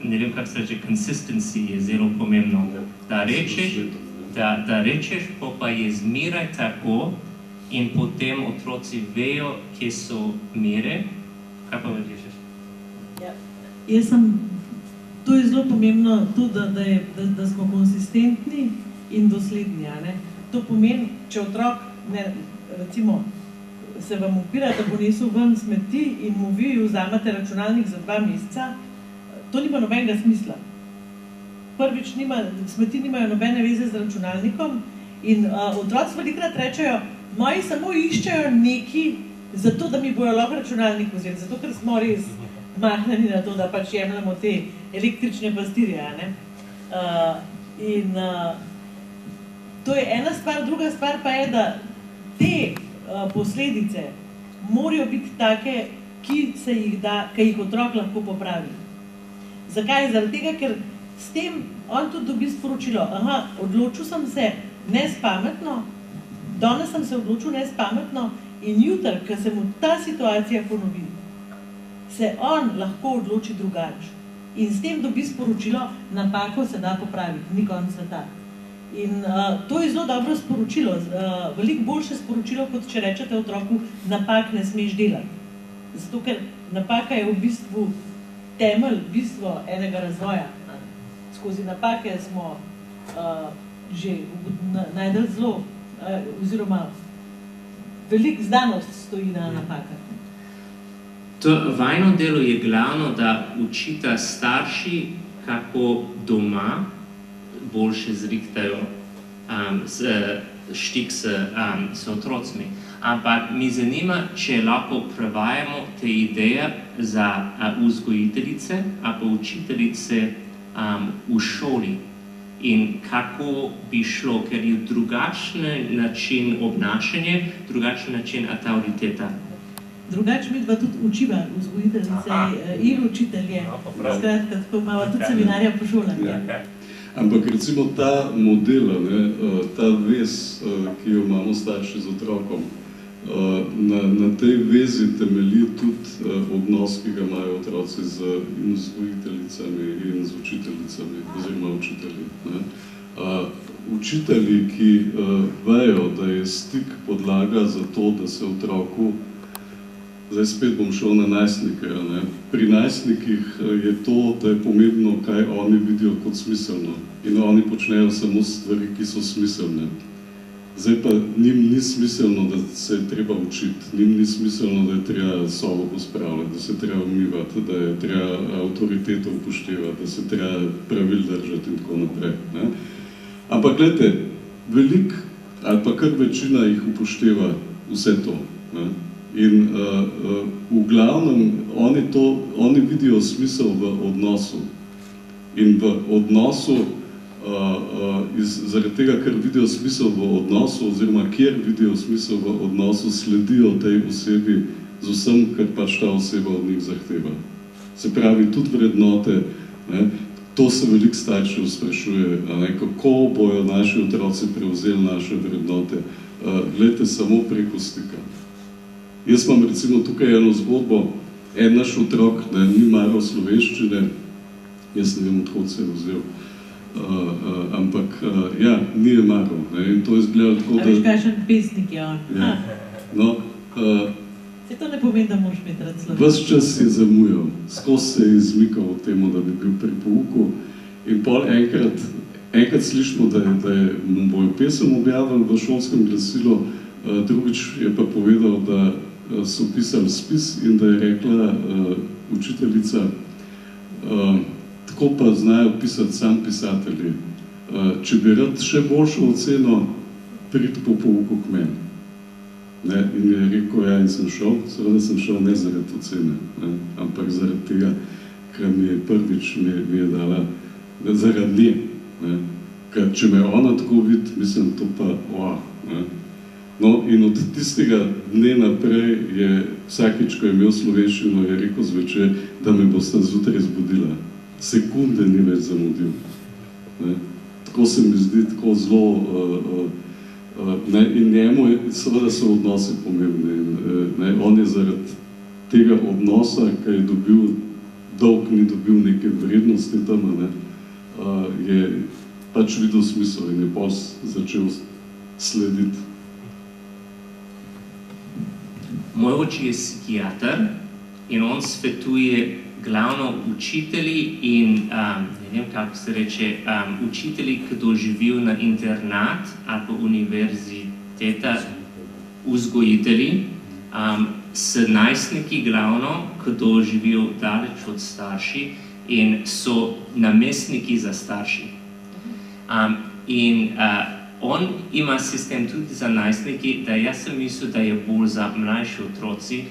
ne vem, kako se reče, consistency je zelo pomembno. Da rečeš, pa je zmeraj tako in potem otroci vejo, kje so mere. Kaj pa rečeš? To je zelo pomembno, da smo konsistentni in dosledni. To pomeni, če otrok, recimo, se vam upira, da bo nesel ven smeti in mu vi vzamete računalnik za 2 meseca, to nima nobenega smisla. Prvič, smeti nimajo nobene veze z računalnikom in otroci velikrat rečejo, moji samo iščejo neki zato, da mi bojo lahko računalnik vzeli, zato ker smo res mahneni na to, da pač jemljamo te električne pastirje, a ne. To je ena stvar, druga stvar pa je, da te posledice morajo biti take, ki jih otrok lahko popravi. Zakaj? Zaradi tega, ker s tem on tudi dobi sporočilo, odločil sem se nespametno, danes sem se odločil nespametno in jutri, ko se mu ta situacija ponovi, se on lahko odloči drugače. In s tem dobi sporočilo, napako se da popraviti, ni konec sveta. In to je zelo dobro sporočilo, veliko boljše sporočilo, kot če rečete otroku, napak ne smeš delati. Zato, ker napaka je v bistvu temelj, bistvo enega razvoja. Skozi napake smo že najdel zelo, oziroma veliko znanost stoji na napakah. To vajno delo je glavno, da učita starši, kako doma boljše zrihtajo štik s otrocmi. Ampak mi zanima, če lahko prevajamo te ideje za vzgojiteljice ali pa učiteljice v šoli in kako bi šlo, ker je drugačen način obnašanja, drugačen način avtoriteta. Drugače mi dva tudi učiva vzgojiteljice in učitelje, skratka, tako imamo tudi seminarja po šolah. Ampak recimo ta model, ta vez, ki jo imamo starši z otrokom, na tej vezi temelji tudi odnos, ki ga imajo otroci z vzgojiteljicami in z učiteljicami, oziroma učitelji. Učitelji, ki vejo, da je stik podlaga za to, da se otroku, zdaj spet bom šel na najstnike, pri najstnikih je to, da je pomembno, kaj oni vidijo kot smiselno in oni počnejo samo stvari, ki so smiselne. Zdaj pa njim ni smiselno, da se je treba učiti, njim ni smiselno, da je treba sobo pospravljati, da se je treba umivati, da je treba avtoriteto upoštevati, da se je treba pravil držati in tako naprej. Ampak gledajte, veliko ali pa kar večina jih upošteva vse to. In v glavnem oni vidijo smisel v odnosu. In v odnosu zaradi tega, ker vidijo smisel v odnosu, oziroma kjer vidijo smisel v odnosu, sledijo tej osebi z vsem, kar pač ta oseba od njih zahteva. Se pravi, tudi vrednote, to se veliko staršev sprašuje, kako bojo naši otroci prevzeli naše vrednote. Glejte, samo preko stika. Jaz imam recimo tukaj eno zgodbo, en naš otrok, ni maral slovenščine, jaz ne vem, odhod se je vzel. Ampak, ja, ni je maral. In to je izgledalo tako, da... A veš, kakšen pesnik je on? Ja. No, se to ne pomeni, da moraš imeti rad slovenščino. Ves čas je zamujal, skozi se je izmikal od temu, da bi bil pri pouku. In pol enkrat slišimo, da mu bojo pesem objavili v šolskem glasilu, drugič je pa povedal, da so pisali spis in da je rekla učiteljica, tako pa znajo pisati sam pisatelji. Če bi rad še boljšo oceno, pridi po pouku k meni. In je rekel, ja, in sem šel, seveda sem šel ne zaradi ocene, ampak zaradi tega, ker mi je prvič mi je dala, zaradi nje. Ker če me ona tako vidi, mislim, to pa, No, in od tistega dne naprej je vsakič, ko je imel slovenščino, je rekel zvečer, da me bosta zjutraj zbudila. Sekunde ni več zamudil. Tako se mi zdi, tako zelo... In njemu seveda so odnosi pomembni. On je zaradi tega odnosa, ki je dobil, dolg ni dobil neke vrednosti tam, je pač videl smisel in je pol začel slediti. Moj oče je psihiater in on svetuje glavno učitelji in, ne vem, kako se reče, učitelji, ki doživijo na internat ali pa univerziteta, vzgojitelji, s najstniki glavno, ki doživijo daleč od starši in so namestniki za starši. On ima sistem tudi za najstniki, da jaz sem mislil, da je bolj za mlajši otroci,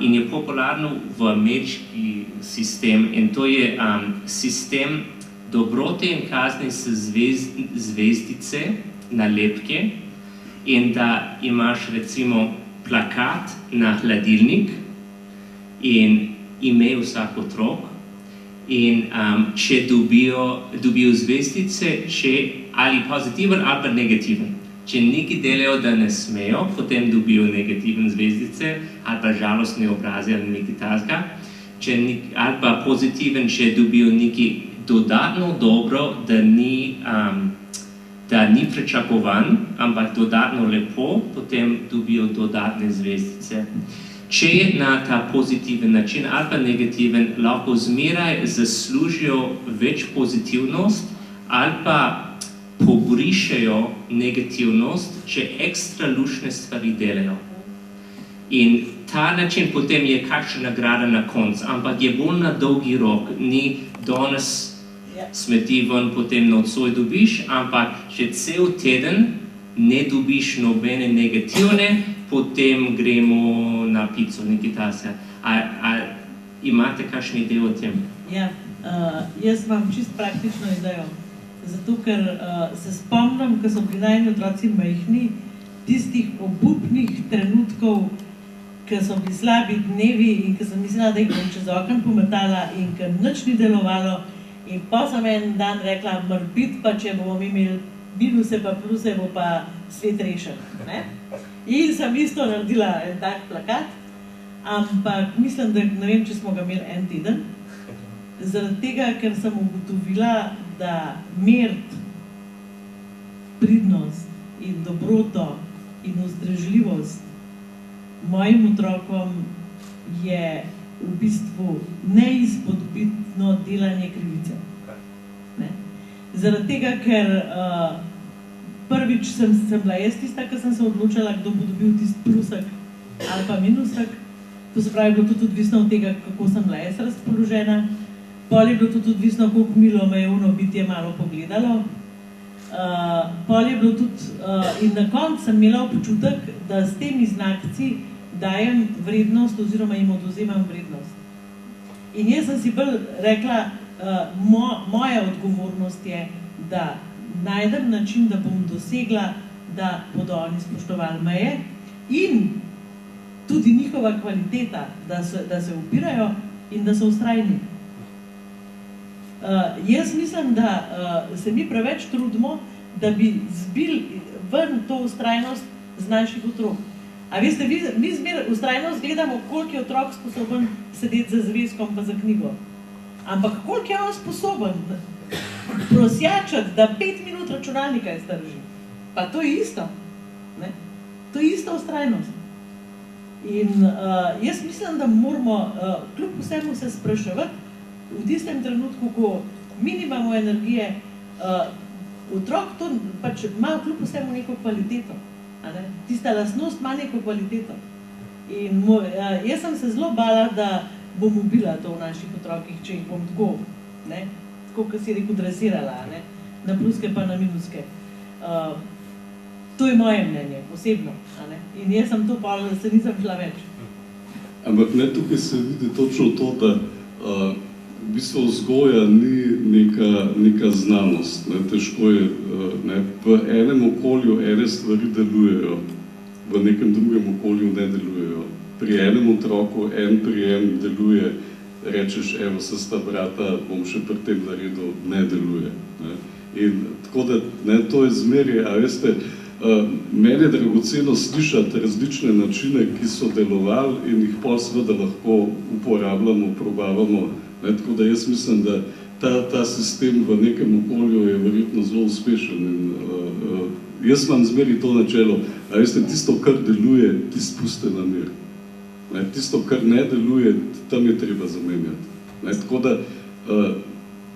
in je popularno v ameriški sistem in to je sistem dobrote in kazni s zvezdice, nalepke in da imaš recimo plakat na hladilnik in ime vsak otrok in če dobijo zvezdice, če ali pozitiven ali pa negativen. Če nekaj delajo, da ne smejo, potem dobijo negativne zvezdice ali pa žalostne obraze ali nekaj takega. Ali pa pozitiven, če dobijo nekaj dodatno dobro, da ni pričakovan, ampak dodatno lepo, potem dobijo dodatne zvezdice. Če je na ta pozitiven način ali pa negativen, lahko zmeraj zaslužijo več pozitivnost ali pa pobrišejo negativnost, če ekstra lušne stvari delajo. In ta način potem je kakšna nagrada na koncu, ampak je bolj na dolgi rok, ni danes smeti ven, potem nocoj dobiš, ampak če cel teden ne dobiš nobene negativne, potem gremo na pico, nekaj tasega. Imate kakšne ideje o tem? Ja, jaz imam čisto praktično idejo. Zato, ker se spomnim, ko so bili najni otroci majhni, tistih obupnih trenutkov, ko so bili slabi dnevi in ko sem mislila, da jih bom čez okno pometala in ko nič ni delovalo. In pa sem en dan rekla, morbit pa, če bomo imeli minuse pa pluse, bo pa svet rešen. In sem isto naredila en tak plakat, ampak mislim, da ne vem, če smo ga imeli en teden, zaradi tega, ker sem ugotovila, da meriti pridnost in dobroto in vzdržljivost mojim otrokom je v bistvu neizpodbitno delanje krivice. Zaradi tega, ker prvič sem bila jaz tista, ki sem se odločila, kdo bo dobil tisti plusek ali pa minusek. To se pravi, bilo tudi odvisno od tega, kako sem bila jaz razpoložena. Pol je bilo tudi odvisno, koliko milo me je ono bitje malo pogledalo. Pol je bilo tudi, in na koncu sem imela občutek, da s temi znakci dajem vrednost oziroma jim odvzemam vrednost. In jaz sem si bolj rekla, moja odgovornost je, da najdem način, da bom dosegla, da bodo oni spoštovali meje in tudi njihova kvaliteta, da se upirajo in da so vztrajni. Jaz mislim, da se mi preveč trudimo, da bi zbili ven to vztrajnost z naših otrok. A veste, mi zmer vztrajnost gledamo, koliko je otrok sposoben sedeti za zvezkom pa za knjigo. Ampak koliko je on sposoben prosjačati, da 5 minut računalnika izdrži. Pa to je isto. To je isto vztrajnost. In jaz mislim, da moramo kljub vsemu se spraševati v tistem trenutku, ko mi nimamo energije, otrok to pač ima kljub vsemu neko kvaliteto. Tista lastnost ima neko kvaliteto. In jaz sem se zelo bala, da bom ubila to v naših otrokih, če jih bom tako, kot si rekel, dresirala, na pluske pa na minuske. To je moje mnenje, osebno. In jaz sem to pala, da se nisem šla več. Ampak tukaj se vidi točno to, da v bistvu vzgoja ni neka znanost. Težko je, v enem okolju ene stvari delujejo, v nekem drugem okolju ne delujejo. Pri enem otroku en prijem deluje, rečeš, evo, se sta brata, bom še pri tem naredil, ne deluje. In tako da, to je zmerje, a veste, meni je dragoceno slišati različne načine, ki so delovali in jih pol seveda lahko uporabljamo, probavamo. Tako da jaz mislim, da ta sistem v nekem okolju je verjetno zelo uspešen. In jaz imam zmeri to načelo, a veste, tisto, kar deluje, tisto puste na mir. Tisto, kar ne deluje, tam je treba zamenjati. Tako da,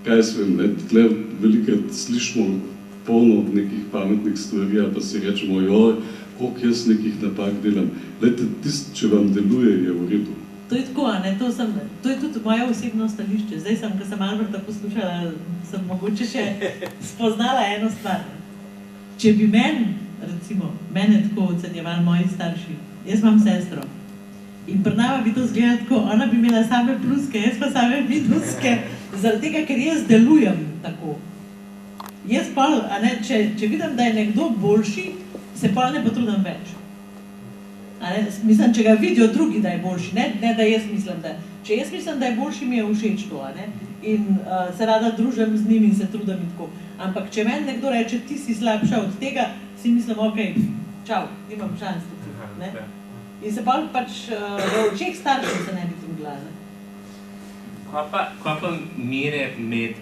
kaj jaz vem, tle velikrat slišimo polno nekih pametnih stvari, ali pa si rečemo, joj, koliko jaz nekih napak delam. Glejte, tisto, če vam deluje, je v redu. To je tako, to je tudi moje osebno stališče. Zdaj sem, ko sem Alberta poslušala, sem mogoče še spoznala eno stvar. Če bi mene tako ocenjevali moji starši, jaz imam sestro In pri nama bi to izgledalo tako, ona bi imela same pluske, jaz pa same minuske, zaradi tega, ker jaz delujem tako. Jaz pa, če vidim, da je nekdo boljši, se pa ne potrudim več. Mislim, če ga vidijo drugi, da je boljši, ne da jaz mislim, da. Če jaz mislim, da je boljši, mi je všeč to, in se rada družim z njim in se trudim in tako. Ampak če meni nekdo reče, ti si slabša od tega, si mislim, ok, čau, nimam šans tukaj. In se pač v očeh staršev se ne bi trudila. Kaj pa mere med,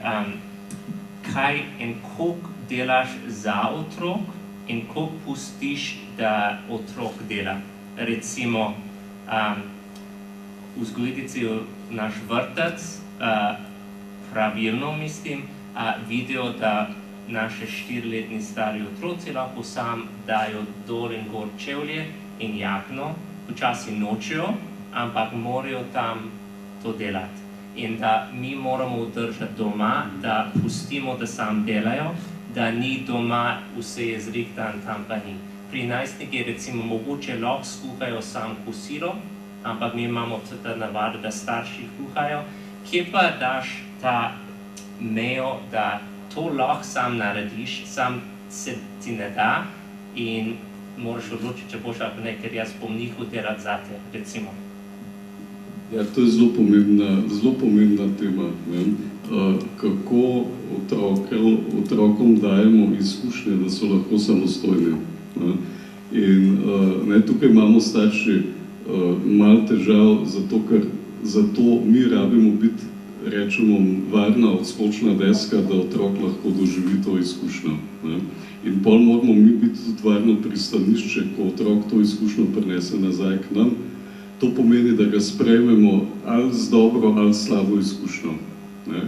kaj in koliko delaš za otrok in koliko pustiš, da otrok dela? Recimo, vzgojiteljici v naš vrtec, pravilno mislim, vidijo, da naše 4-letni stari otroci lahko sam dajo dol in gor čevlje in jakno, počasi nočijo, ampak morajo tam to delati. In da mi moramo vdržati doma, da pustimo, da sam delajo, da ni doma vse je zrihtan, tam pa ni. Pri najstnikih recimo mogoče lahko skuhajo sam kosilo, ampak mi imamo ta navado, da starši kuhajo. Kje pa daš ta mejo, da to lahko sam narediš, sam se ti ne da in moraš odločiti, če boš ali ne, ker jaz bom njihov delati zate, recimo. Ja, to je zelo pomembna tema. Kako otrokom dajemo izkušnje, da so lahko samostojni. In tukaj imamo starši malo težav, zato mi rabimo biti, rečemo, varna odskočna deska, da otrok lahko doživi to izkušnjo. In pol moramo mi biti tudi varno pristanišče, ko otrok to izkušnjo prinese nazaj k nam. To pomeni, da ga sprejmemo ali z dobro ali slabo izkušnjo.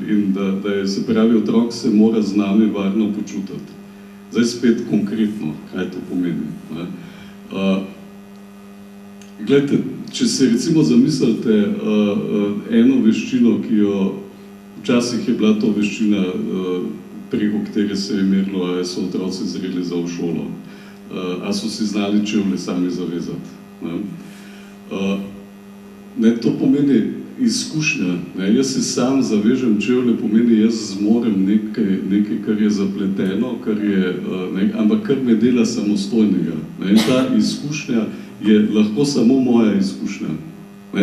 In da je, se pravi, otrok se mora z nami varno počutiti. Zdaj spet konkretno, kaj to pomeni. Glejte, če se recimo zamislite eno veščino, ki jo, včasih je bila to veščina, preko katere se je merilo, ali so otroci zreli za v šolo, ali so si znali čevlje sami zavezati. To pomeni izkušnja. Jaz si sam zavežem čevlje, pomeni jaz zmorem nekaj, kar je zapleteno, ampak kar me dela samostojnega. In ta izkušnja je lahko samo moja izkušnja.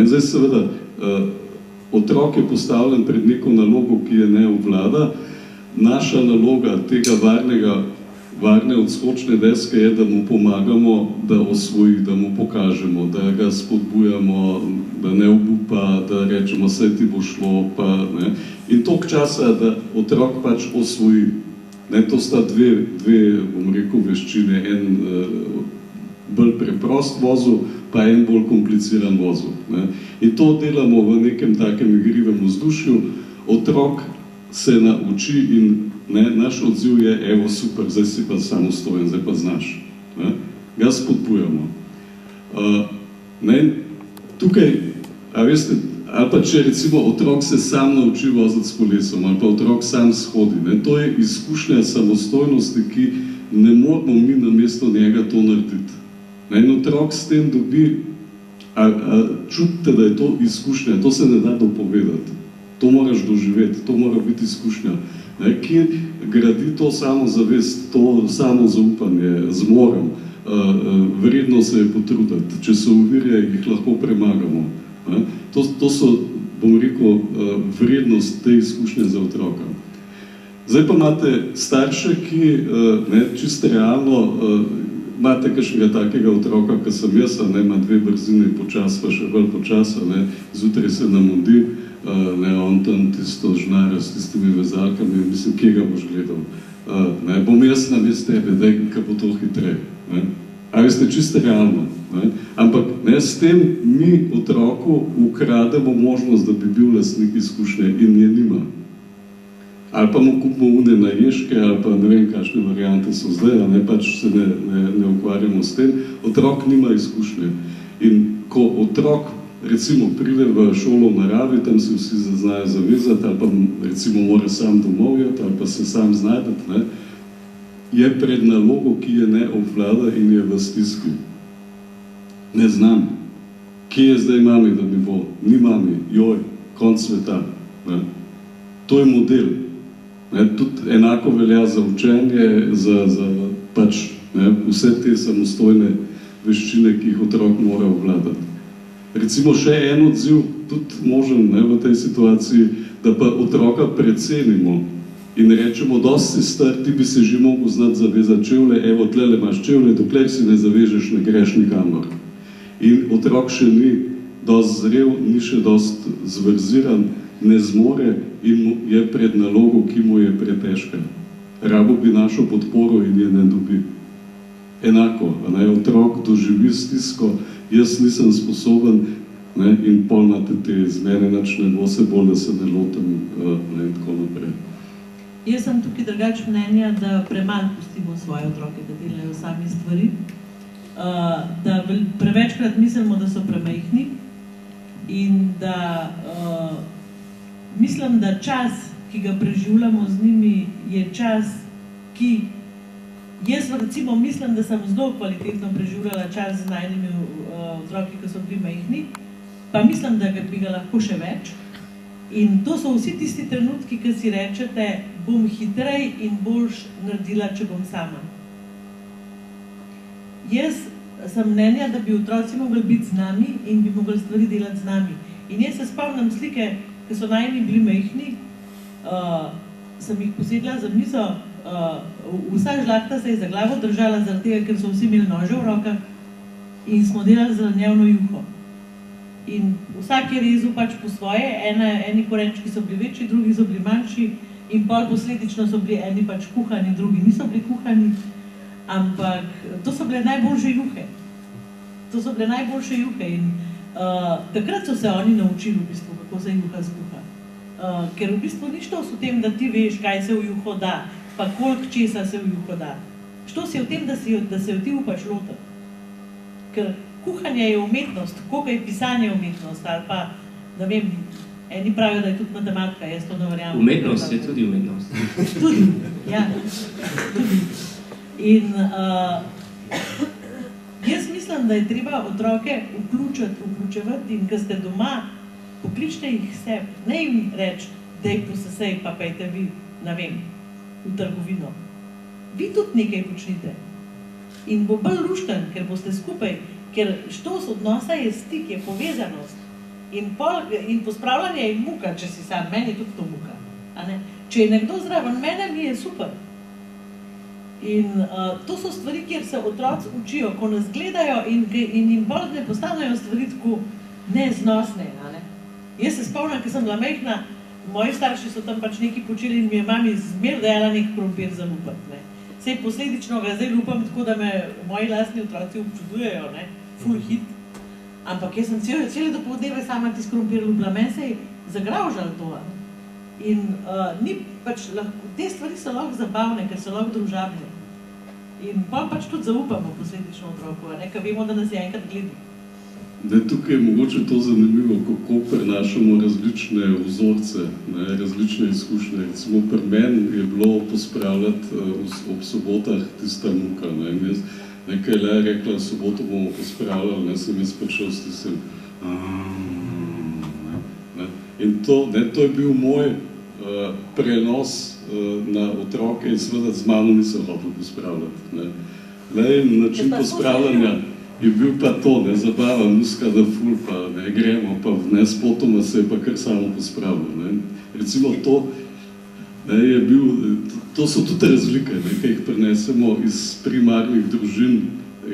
Zdaj seveda, otrok je postavljen pred neko nalogo, ki je ne obvlada. Naša naloga tega varne odskočne deske je, da mu pomagamo, da osvoji, da mu pokažemo, da ga spodbujamo, da ne obupa, da rečemo, saj ti bo šlo, pa ne. In toliko časa, da otrok pač osvoji. To sta dve, bom rekel, veščine, en bolj preprost vozel, pa en bolj kompliciran vozel. In to delamo v nekem takem igrivem vzdušju. Otrok se nauči in naš odziv je, evo, super, zdaj si pa samostojen, zdaj pa znaš. Ga spodbujamo. Tukaj, a veste, ali pa če recimo otrok se sam nauči voziti s kolesom, ali pa otrok sam shodi, to je izkušnja samostojnosti, ki ne moramo mi namesto njega to narediti. In otrok s tem dobi, čutite, da je to izkušnja, to se ne da dopovedati. To moraš doživeti, to mora biti izkušnja. Kjer gradi to samozavest, to samozaupanje, zmorem, vredno se je potruditi. Če so ovire, jih lahko premagamo. To so, bom rekel, vrednost te izkušnje za otroka. Zdaj pa imate starše, ki čisto realno imate kakšnega takega otroka, ki sem jaz, ima 2 brzine počas, pa še bolj počasa, zjutraj se namudi, on tam tisto žnara s tistimi vezalkami, mislim, kje ga boš gledal. Bom jaz namest tebe, daj, kaj bo to hitreje. A veste, čisto realno. Ampak s tem mi otroku ukrademo možnost, da bi bil lastnik izkušnje in je nima. Ali pa mu kupimo une na ješke, ali pa ne vem, kakšne variante so zdaj, pač se ne ukvarjamo s tem. Otrok nima izkušnje. In ko otrok recimo pride v šolo v naravi, tam se vsi znajo zavezati, ali pa recimo mora sam domov jeti, ali pa se sam znajdeti, je pred nalogo, ki je ne obvlada in je v stiski. Ne znam. Kje je zdaj mami, da mi bo? Ni mami, joj, konc sveta. Ne? To je model. Ne? Tudi enako velja za učenje, za pač, ne? Vse te samostojne veščine, ki jih otrok mora obvladati. Recimo še en odziv, tudi možen, ne, v tej situaciji, da pa otroka precenimo in rečemo, dosti star, ti bi se že mogel znati zavezati čevlje, evo, tlele imaš čevlje, dokler si ne zavežeš, ne greš nikamor. In otrok še ni dosti zrel, ni še dosti zverziran, ne zmore in je pred nalogo, ki mu je pretežka. Rabo bi našo podporo in je ne dobi. Enako, ne, otrok doživi stisko, jaz nisem sposoben, ne, in pol imate te iz mene nič ne bo, se bolj, da se ne lotem, ne, in tako naprej. Jaz sem tukaj drugače mnenja, da premalo pustimo svoje otroke, da delajo sami stvari, da prevečkrat mislimo, da so premajhni in da mislim, da čas, ki ga preživljamo z njimi, je čas, ki jaz recimo mislim, da sem zelo kvalitetno preživljala čas z najnimi otroki, ki so bili majhni, pa mislim, da bi ga lahko še več. In to so vsi tisti trenutki, ki si rečete, bom hitrej in boljš naredila, če bom sama. Jaz sem mnenja, da bi otroci mogli biti z nami in bi mogli stvari delati z nami. In jaz se spomnim slike, ki so najni bili majhni, sem jih posedla za mizo, vsa žlahta se je za glavo držala, zaradi tega, ker so vsi imeli nože v rokah in smo delali zelenjavno juho. In vsak je rezal pač po svoje, eni korenčki so bili večji, drugi so bili manjši in pol posledično so bili eni pač kuhani, drugi niso bili kuhani, ampak to so bile najboljše juhe. To so bile najboljše juhe in takrat so se oni naučili v bistvu, kako se juha skuha. Ker v bistvu ni štos v tem, da ti veš, kaj se v juho da, pa koliko česa se v juho da. Štos je v tem, da se jo ti upaš lotiti. Ker kuhanje je umetnost, koliko je pisanje umetnost, ali pa, ne vem, eni pravijo, da je tudi matematika, jaz to ne verjamem. Umetnost je tudi umetnost. Tudi, ja, tudi. In jaz mislim, da je treba otroke vključevati in, ko ste doma, pokličite jih sebi, ne jim reči, dej posesej, pa pejte vi, ne vem, v trgovino. Vi tudi nekaj počnite. In bo bolj lušten, ker boste skupaj, ker štos odnosa je stik, je povezanost. In pospravljanje je muka, če si sam, meni je tudi to muka. Če je nekdo zraven mene, mi je super. In to so stvari, kjer se otroci učijo, ko nas gledajo in jim bolj ne postanejo stvari tako neznosne. Jaz se spomnim, ko sem bila majhna, moji starši so tam pač nekaj počeli in mi je mami zmer dajala nek krompir za lupati. Sej posledično ga zdaj lupam tako, da me moji lastni otroci občudujejo, full hit. Ampak jaz sem cele dopoldneve sama tisti krompir lupila, meni se je zagravžalo to. In te stvari so lahko zabavne, ker so lahko družabne. In pa pač tudi zaupamo posledično otroku, ker vemo, da nas je enkrat gledal. Tukaj je mogoče to zanimivo, kako prenašamo različne vzorce, različne izkušnje. Recimo pri meni je bilo pospravljati ob sobotah tista muka. Nekaj le rekla, soboto bomo pospravljali, sem jaz prišel s tistim. In to je bil moj prenos na otroke in seveda z mano nisem hotel pospravljati. Način pospravljanja je bil pa to, zabava, muska da ful, pa gremo, pa spotoma se je pa kar samo pospravljal. Recimo to je bil, to so tudi razlike, ki jih prinesemo iz primarnih družin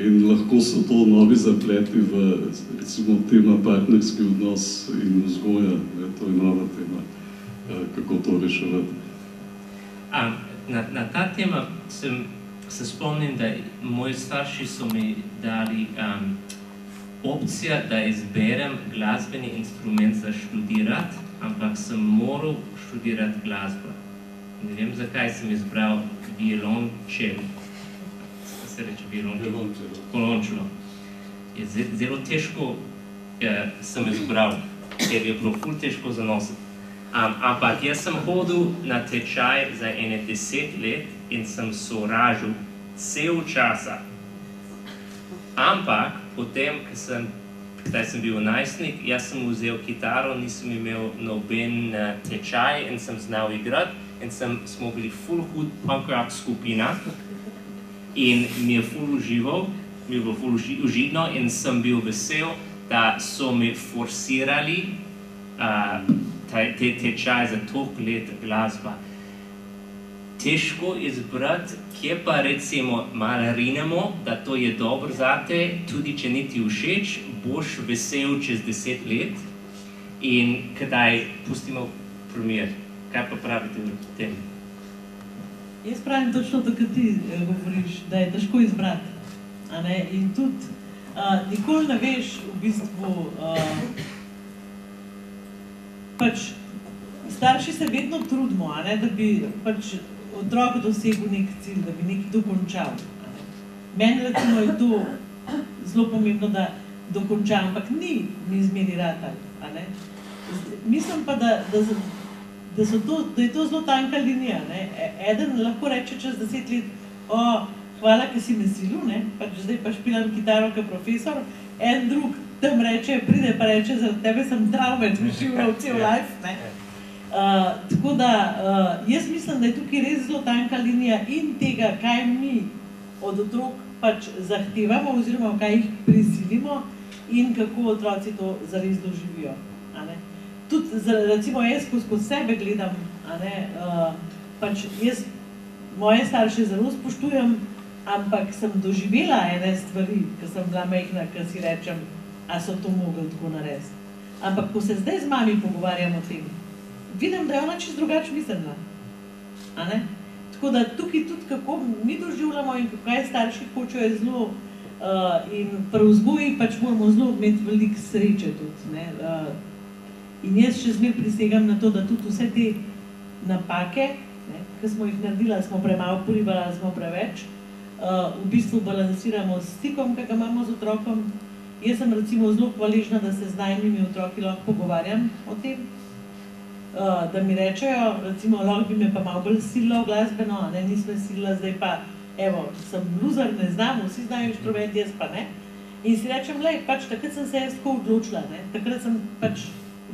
in lahko so to novi zapleti v, recimo, tema partnerski odnos in vzgoja, to je nova tema, kako to reševati. Na ta tema se spomnim, da moji starši so mi dali opcija, da izberem glasbeni instrument za študirati, ampak sem moral študirati glasbo. Ne vem, zakaj sem izbral violončelo. Kaj se reče violončelo? Zelo težko sem izbral, ker je bilo ful težko zanositi. Ampak jaz sem hodil na tečaj za 10 let in sem sovražil cel časa. Ampak potem, ko sem kdaj sem bil najstnik, jaz sem vzel kitaro, nisem imel noben tečaj in sem znal igrati in smo bili full hud punk rock skupina in mi je full užival, mi je bilo full užitno in sem bil vesel, da so me forsirali te tečaje za toliko let glasba. Težko izbrati, kje pa recimo malo rinemo, da to je dobro zate, tudi če ni ti všeč, boš vesel čez 10 let in kdaj pustimo primer. Kaj pa pravite o tem? Jaz pravim točno to, kar ti govoriš, da je težko izbrati. In tudi nikoli ne veš, v bistvu, pač starši se vedno trudimo, da bi pač otrok dosegel nek cilj, da bi nekaj dokončal. Meni recimo je to zelo pomembno, da dokončam, ampak ni mi zmeri ratal. Mislim pa, da je to zelo tanka linija. Eden lahko reče čez 10 let, hvala, ki si me silil, pač zdaj pa špilam kitaro kot profesor, en drug tam reče, pride pa reče, zaradi tebe sem travme doživel cel life. Tako da, jaz mislim, da je tukaj res zelo tanka linija in tega, kaj mi od otrok pač zahtevamo oziroma kaj jih prisilimo in kako otroci to zares doživijo. Tudi, recimo, jaz skozi sebe gledam, pač jaz moje starše zelo spoštujem, ampak sem doživela ene stvari, ko sem bila majhna, ko si rečem, a so to mogli tako narediti. Ampak ko se zdaj z mami pogovarjam o tem, vidim, da je ona čisto drugače mislila. Tako da tukaj tudi, kako mi doživljamo in kaj starši hočejo, je zelo in pri vzgoji pač moramo zelo imeti veliko sreče tudi. In jaz še zmeraj prisegam na to, da tudi vse te napake, ki smo jih naredila, smo premalo poribala, smo preveč, v bistvu balansiramo s stikom, ki ga imamo z otrokom. Jaz sem recimo zelo hvaležna, da se z najmimi otroki lahko pogovarjam o tem, da mi rečejo, recimo, lahko bi me pa malo bolj silila glasbeno, nisem silila, zdaj pa, evo, sem loser, ne znam, vsi znajo inštrument, jaz pa ne. In si rečem, pač takrat sem se jaz tako odločila, takrat sem pač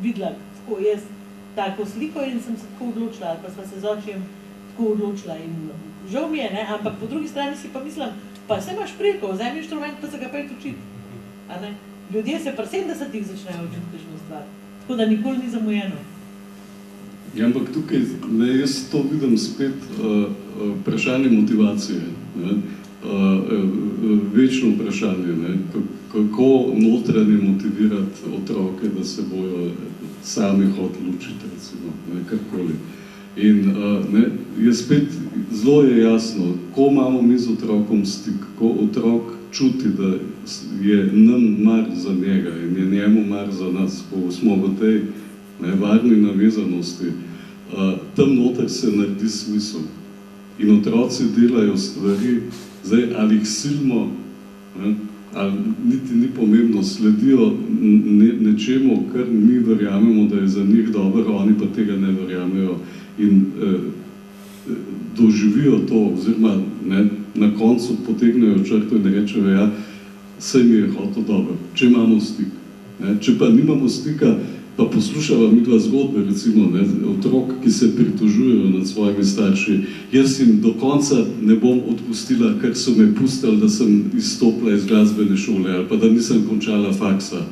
videla, tako jaz tako sliko in sem se tako odločila, ali pa sva se z očijem tako odločila in žal mi je, ampak po drugi strani si pa mislim, pa se imaš priliko, vzemi inštrument, pa se ga pojdi učiti. Ljudje se pri 70-ih začnejo učiti kakšno stvar, tako da nikoli ni zamujeno. Ja, ampak tukaj, jaz to vidim spet vprašanje motivacije, večno vprašanje, kako notranje motivirati otroke, da se bojo sami hoteli učiti, recimo, karkoli. In je spet, zelo je jasno, ko imamo mi z otrokom stik, ko otrok čuti, da je nam mar za njega in je njemu mar za nas, ko smo v tej varni navezanosti, tam noter se naredi smisel. In otroci delajo stvari, zdaj ali jih silimo, ali niti ni pomembno, sledijo nečemu, kar mi verjamemo, da je za njih dobro, oni pa tega ne verjamejo in doživijo to, oziroma na koncu potegnejo črto in rečejo, ja, saj mi je hotel dobro, če imamo stik. Če pa nimamo stika, pa poslušava midva zgodbe, recimo, otrok, ki se pritožujejo nad svojimi starši. Jaz jim do konca ne bom odpustila, ker so me pustili, da sem izstopila iz glasbene šole ali pa da nisem končala faksa.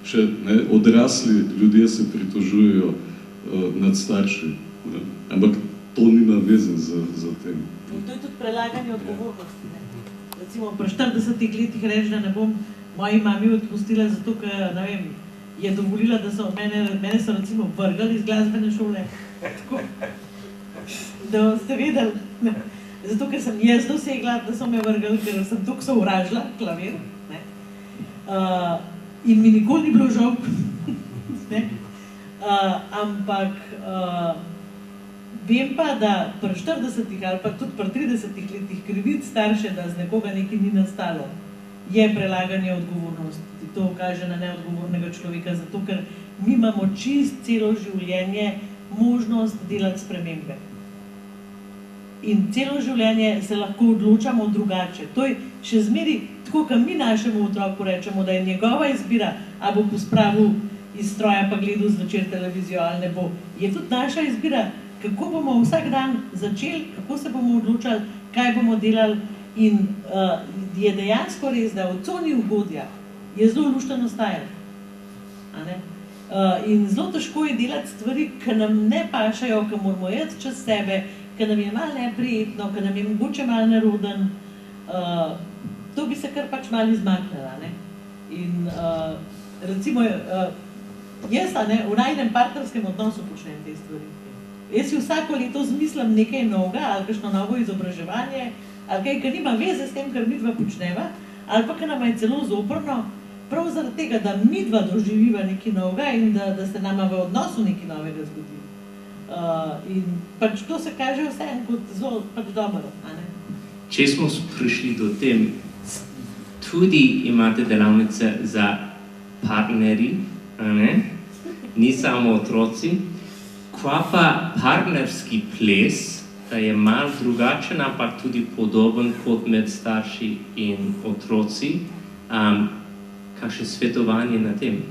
Še odrasli ljudje se pritožujejo nad starši. Ampak to nima veze za tem. In to je tudi prelaganje odgovornosti. Recimo, pri 40 letih reči, da ne bom moji mami odpustila, zato ker, ne vem, je dovolila, da so mene so recimo vrgali iz glasbene šole. Tako, da ste vedeli. Zato, ker sem jaz dosegla, da so me vrgali, ker sem toliko sovražila klavir. In mi nikoli ni bilo žal. Ampak vem pa, da pri 40 ali pa tudi pri 30 letih kriviti starše, da z nekoga nekaj ni nastalo, je prelaganje odgovornosti. To kaže na neodgovornega človeka, zato ker mi imamo čist celo življenje možnost delati spremembe. in celo življenje se lahko odločamo drugače. To je še zmeri tako, kot mi našemu otroku rečemo, da je njegova izbira, a bo pospravil iz stroja pa gledal zvečer televizijo ali ne bo. Je tudi naša izbira, kako bomo vsak dan začeli, kako se bomo odločali, kaj bomo delali in je dejansko res, da v coni ugodja je zelo luštno ostajati. In zelo težko je delati stvari, ki nam ne pašajo, ki moramo jeti čez sebe, ki nam je malo neprijetno, ki nam je mogoče malo neroden. To bi se kar pač malo izmaknila. In recimo, jaz v najnem partnerskem odnosu počnem te stvari. Jaz si vsako leto zmislim nekaj novega, ali kakšno novo izobraževanje, ali kaj, ki nima veze s tem, kar midva počneva, ali pa ki nam je celo zoprno, prav zaradi tega, da midva doživiva nekaj novega in da se nama v odnosu nekaj novega zgodi. In pač to se kaže vseeno kot zelo pač dobro. Če smo prišli do tem, tudi imate delavnice za partnerji, ni samo otroci, kva pa partnerski ples, da je malo drugačen, ampak tudi podoben kot med starši in otroci. Kakšno svetovanje na tem?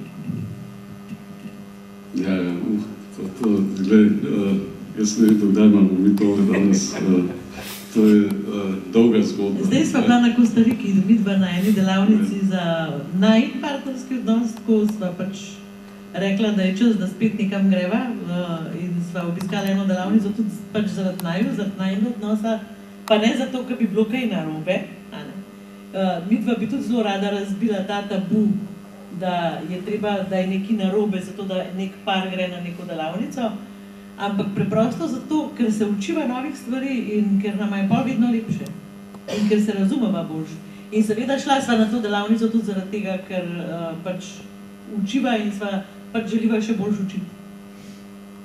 Jaz ne vedel, kdaj imamo mi tole danes. To je dolga zgodba. Zdaj sva bila na Kostariki, vidva na eni delavnici za najin partnerski odnos, ko sva pač rekla, da je čas, da spet nekam greva in sva obiskala eno delavnico tudi pač zaradi najin odnosa, pa ne zato, ker bi bilo kaj narobe. Midva bi tudi zelo rada razbila ta tabu, da je treba, da je nekaj narobe, zato da nek par gre na neko delavnico, ampak preprosto zato, ker se učiva novih stvari in ker nama je pol vedno lepše in ker se razumeva boljše. In seveda šla sva na to delavnico tudi zaradi tega, ker pač učiva in sva pač želiva še boljš učiti.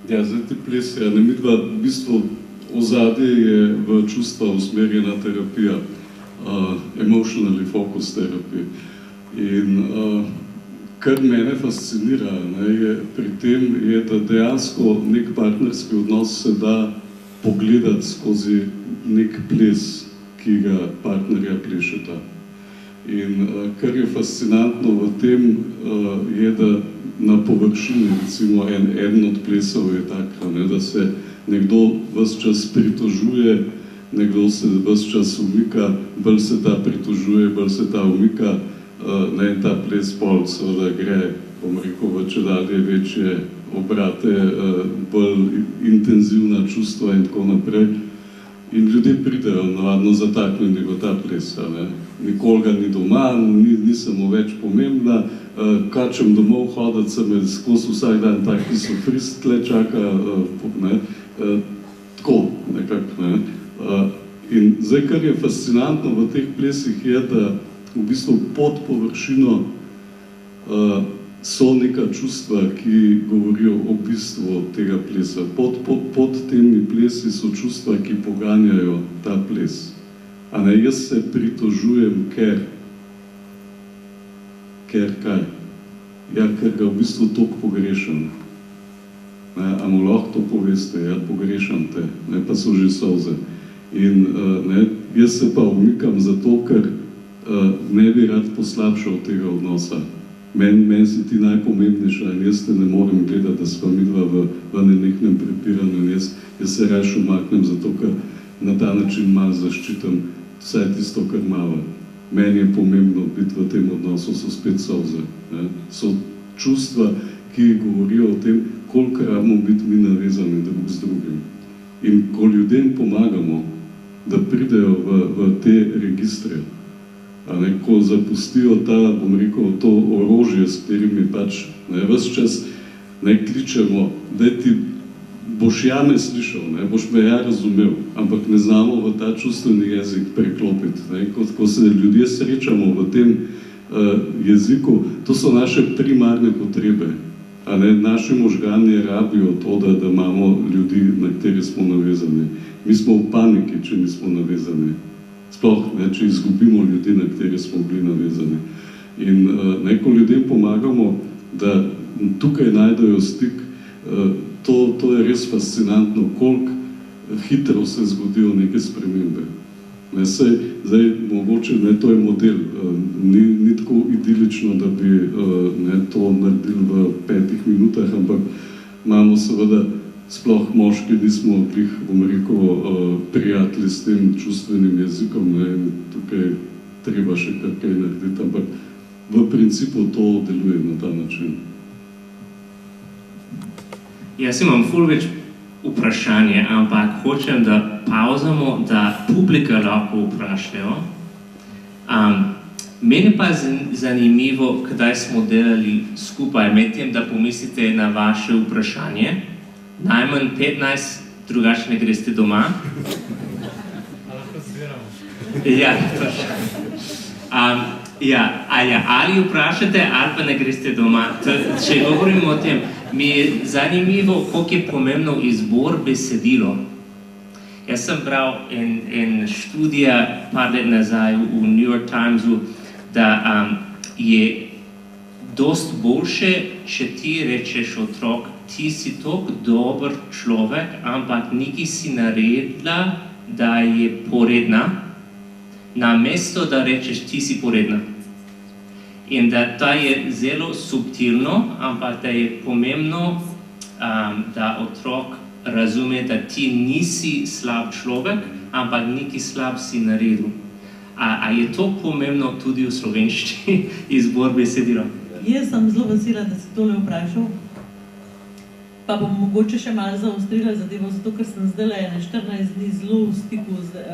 Ja, zdaj ti ples, midva v bistvu ozadje je v čustva usmerjena terapija. Emotionally focus therapy. In kar mene fascinira pri tem je, da dejansko nek partnerski odnos se da pogledati skozi nek ples, ki ga partnerja plešeta. In kar je fascinantno v tem je, da na površini, recimo eden od plesov je tak, da se nekdo ves čas pritožuje, nekdo se ves čas umika, bolj se ta pritožuje, bolj se ta umika, in ta ples pol seveda gre, bom rekel, v čedalje večje obrate, bolj intenzivna čustva in tako naprej. In ljudje pridejo navadno zataknjeni v ta ples. Nikoli ga ni doma, nisem mu več pomembna, kačem domov hoditi, se me skozi vsak dan taki sofrist tle čaka, tako nekako. In zdaj, kar je fascinantno v teh plesih je, da v bistvu pod površino so neka čustva, ki govorijo o bistvu tega plesa. Pod temi plesi so čustva, ki poganjajo ta ples. Jaz se pritožujem, ker kaj? Ja, ker ga v bistvu toliko pogrešam. A mu lahko to poveste? Ja, pogrešam te, pa so že solze. In jaz se pa umikam zato, ker ne bi rad poslabšal tega odnosa. Meni si ti najpomembnejša in jaz te ne morem gledati, da sva midva v nenehnem prepiranju. Jaz se raje umaknem zato, ker na ta način malo zaščitam vsaj tisto, kar malo. Meni je pomembno biti v tem odnosu, so spet solze. So čustva, ki govorijo o tem, koliko rabimo biti mi navezani drug z drugim. In ko ljudem pomagamo, da pridejo v te registre, ko zapustijo ta, bom rekel, to orožje, s katerimi pač ves čas kličemo, da ti boš ja me slišal, boš me ja razumel, ampak ne znamo v ta čustveni jezik preklopiti. Ko se ljudje srečamo v tem jeziku, to so naše primarne potrebe. Naši možgani rabijo to, da imamo ljudi, na kateri smo navezani. Mi smo v paniki, če nismo navezani. Sploh, če izgubimo ljudi, na kateri smo bili navezani. In ko ljudem pomagamo, da tukaj najdejo stik, to je res fascinantno, koliko hitro se zgodijo neke spremembe. Zdaj, mogoče ne, to je model, ni tako idilično, da bi to naredili v 5 minutah, ampak imamo seveda, sploh moški nismo glih, bom rekel, prijatelji s tem čustvenim jezikom, in tukaj treba še kaj narediti, ampak v principu to deluje na ta način. Jaz imam ful več vprašanje, ampak hočem, da pauzamo, da publika lahko vprašajo. Meni pa zanimivo, kdaj smo delali skupaj, medtem da pomislite na vaše vprašanje. Najmanj 15, drugače ne greste doma. Lahko zbiramo. Ja, točno. Ali vprašate, ali pa ne greste doma. Če govorimo o tem, mi je zanimivo, koliko je pomembno izbor besedilo. Jaz sem bral en študija par let nazaj v New York Timesu, da je dost boljše, če ti rečeš otrok, ti si toliko dober človek, ampak nekaj si naredila, da je poredna, namesto da rečeš, ti si poredna. In da to je zelo subtilno, ampak da je pomembno, da otrok razume, da ti nisi slab človek, ampak nekaj slab si naredil. A je to pomembno tudi v slovenščini, izbor besedila? Jaz sem zelo vesela, da si tole vprašal. Pa bom mogoče še malo zaostrila zadevo, zato ker sem zdajle 14 dni zelo v stiku z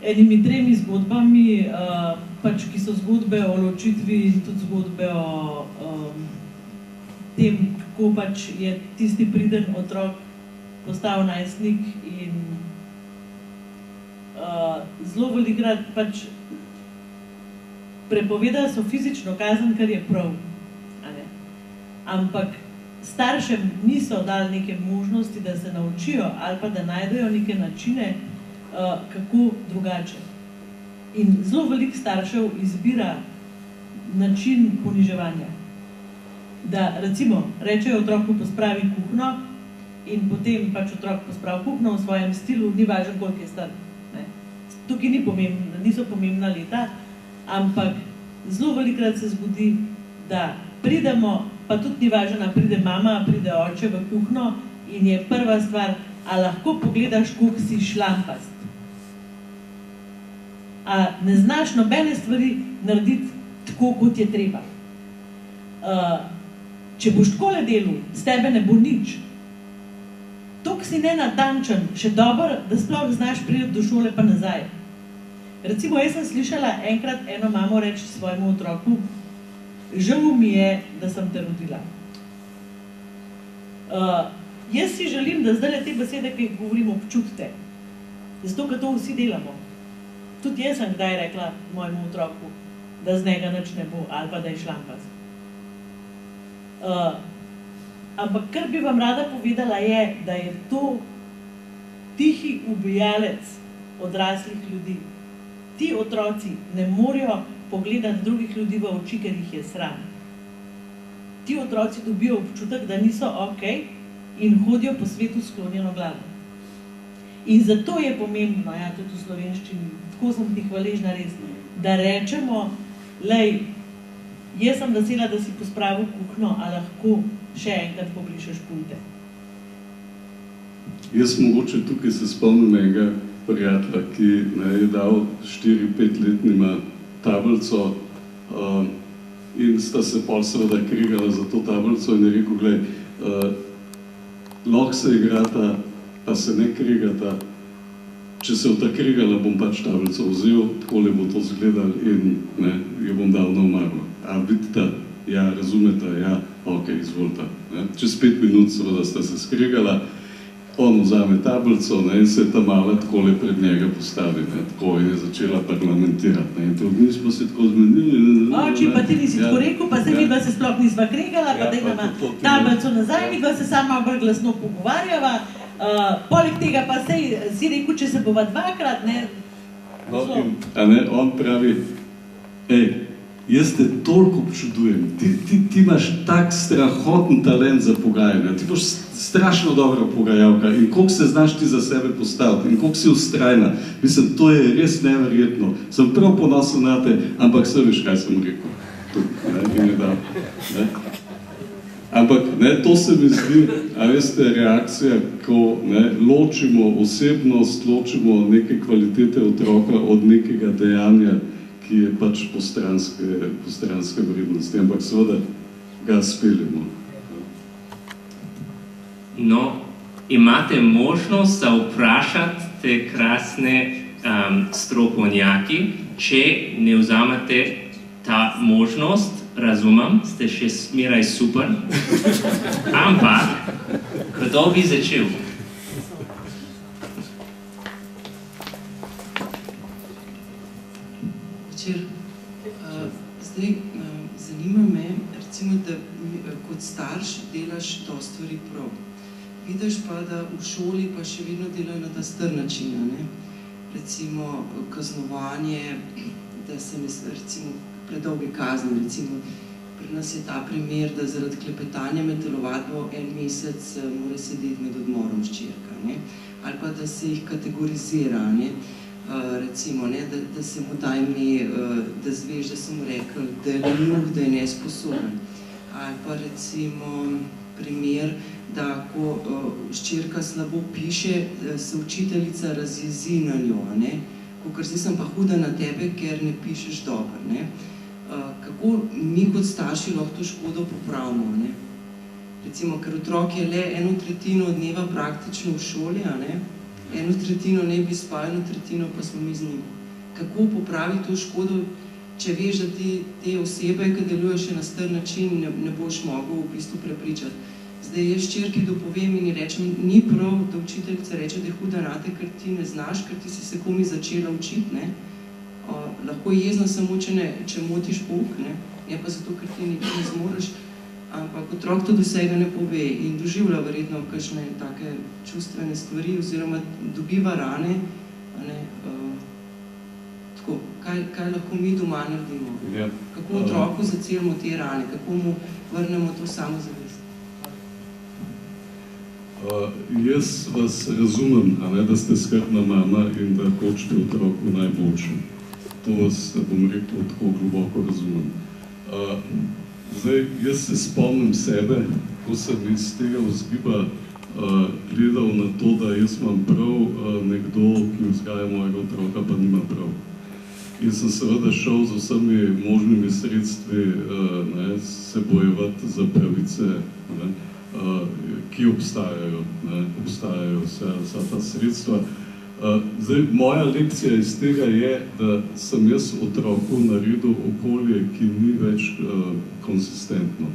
enimi 3 zgodbami, pač, ki so zgodbe o ločitvi in tudi zgodbe o tem, kako pač je tisti priden otrok postal najstnik in zelo velikrat pač prepovedali so fizično kazen, kar je prav, ampak staršem niso dali neke možnosti, da se naučijo ali pa da najdejo neke načine, kako drugače. In zelo veliko staršev izbira način poniževanja. Da recimo rečejo otroku pospravi kuhno in potem pač otrok pospravi kuhno v svojem stilu, ni važno, koliko je star. Tukaj niso pomembna leta, ampak zelo velikrat se zgodi, da pridemo, pa tudi ni važno, pride mama, pride oče v kuhno in je prva stvar, a lahko pogledaš, koliko si šlampast. A ne znaš nobene stvari narediti tako, kot je treba. Če boš takole delal, s tebe ne bo nič. Toliko si nenatančen, še dobro, da sploh znaš priti do šole pa nazaj. Recimo, jaz sem slišala enkrat eno mamo reči svojemu otroku, žal mi je, da sem te rodila. Jaz si želim, da zdaj te besede, ki jih govorim, občutite. Zato, ker to vsi delamo. Tudi jaz sem kdaj rekla mojemu otroku, da z njega nič ne bo, ali pa da je šlampast. Ampak kar bi vam rada povedala je, da je to tihi ubijalec odraslih ljudi. Ti otroci ne morejo pogledati drugih ljudi v oči, ker jih je sram. Ti otroci dobijo občutek, da niso okej in hodijo po svetu s sklonjeno glavo. In zato je pomembno, tudi v slovenščini, tako sem ti hvaležna res, da rečemo, lej, jaz sem vesela, da si pospravil kuhno, a lahko še enkrat pobrišeš pulte. Jaz mogoče tukaj se spomnim enega prijatelja, ki je dal 4-5-letnima tablico in sta se pol seveda krigala za to tablico in je rekel, glej, lahko se igrata, pa se ne krigata, če se ta krigala, bom pač tablico vzel, takole bo to zgledal in jo bom dal na omaro. A vidite, ja, razumete, ja, ok, izvolite. Čez 5 minut seveda sta se skrigala, on vzame tablico in se ta mala takole pred njega postavi, tako je začela parlamentirati. In to mi smo se tako zmenili. Oči, pa ti nisi tako rekel, pa se midva se sploh nisva krigala, pa da imamo tablico nazaj, midva se sama bolj glasno pogovarjava, poleg tega pa si rekel, če se bova dvakrat, On pravi, jaz te toliko občudujem, ti imaš tak strahoten talent za pogajanje, ti boš strašno dobra pogajalka in koliko se znaš ti za sebe postaviti in koliko si vztrajna. Mislim, to je res neverjetno. Sem prav ponosen na te, ampak se veš, kaj sem rekel. Ampak to se mi zdi, a veste, reakcija, ko ločimo osebnost, ločimo neke kvalitete otroka od nekega dejanja, ki je pač postranske vrednosti, ampak seveda ga speljemo. No, imate možnost za vprašati te krasne strokovnjaki, če ne vzamete ta možnost, razumem, ste še smeraj super, ampak kdo bi začel? Zdaj, zanima me, recimo, da kot starš delaš to stvari prav. Vidiš pa, da v šoli pa še vedno delajo na ta star način, ne? Recimo, kaznovanje, da se ne, recimo, predolge kazni, recimo, pri nas je ta primer, da zaradi klepetanja med telovadbo 1 mesec mora sedeti med odmorom hčerka, ne? Ali pa, da se jih kategorizira, ne? Recimo, ne, da se mu da ime, da zveš, da sem rekel, da je lenuh, da je nesposoben. Ali pa recimo primer, da ko hčerka slabo piše, se učiteljica razjezi na njo, ne? Kakor zdaj sem pa huda na tebe, ker ne pišeš dobro, ne? Kako mi kot starši lahko to škodo popravimo, ne? Recimo, ker otrok je le 1/3 dneva praktično v šoli, a ne? 1/3 ne bi spal, 1/3 pa smo mi z njim. Kako popraviti to škodo, če veš, da te osebe, ki delujejo še na star način, ne boš mogel v bistvu prepričati. Zdaj, jaz hčerki dopovem in ji rečem, ni prav, da učiteljica reče, da je huda nate, ker ti ne znaš, ker ti si se komi začela učiti, ne? Lahko je jezna samo, če motiš pouk, ne? Ne pa zato, ker ti ne zmoreš. Ampak otrok to do vsega ne pove in doživlja verjetno kakšne take čustvene stvari oziroma dobiva rane. Tako, kaj lahko mi doma naredimo? Kako otroku zacelimo te rane? Kako mu vrnemo to samozavest? Jaz vas razumem, da ste skrbna mama in da hočete otroku najboljše. To vas, bom rekel, tako globoko razumem. Zdaj, jaz se spomnim sebe, ko sem iz tega vzgiba gledal na to, da jaz imam prav, nekdo, ki vzgaja mojega otroka, pa nima prav. In sem seveda šel z vsemi možnimi sredstvi se bojevati za pravice, ki obstajajo, obstajajo vsa ta sredstva. Zdaj, moja lekcija iz tega je, da sem jaz otroku naredil okolje, ki ni več konsistentno.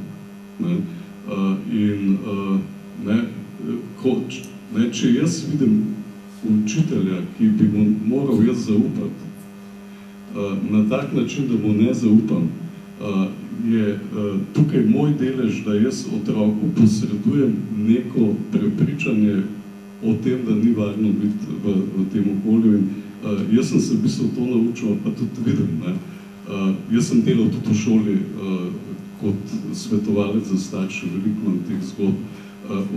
Če jaz vidim učitelja, ki bi mu moral jaz zaupati, na tak način, da mu ne zaupam, je tukaj moj delež, da jaz otroku posredujem neko prepričanje o tem, da ni varno biti v tem okolju. In jaz sem se v bistvu to naučil, pa tudi vidim. Jaz sem delal tudi v šoli kot svetovalec za starše, veliko imam teh zgodb.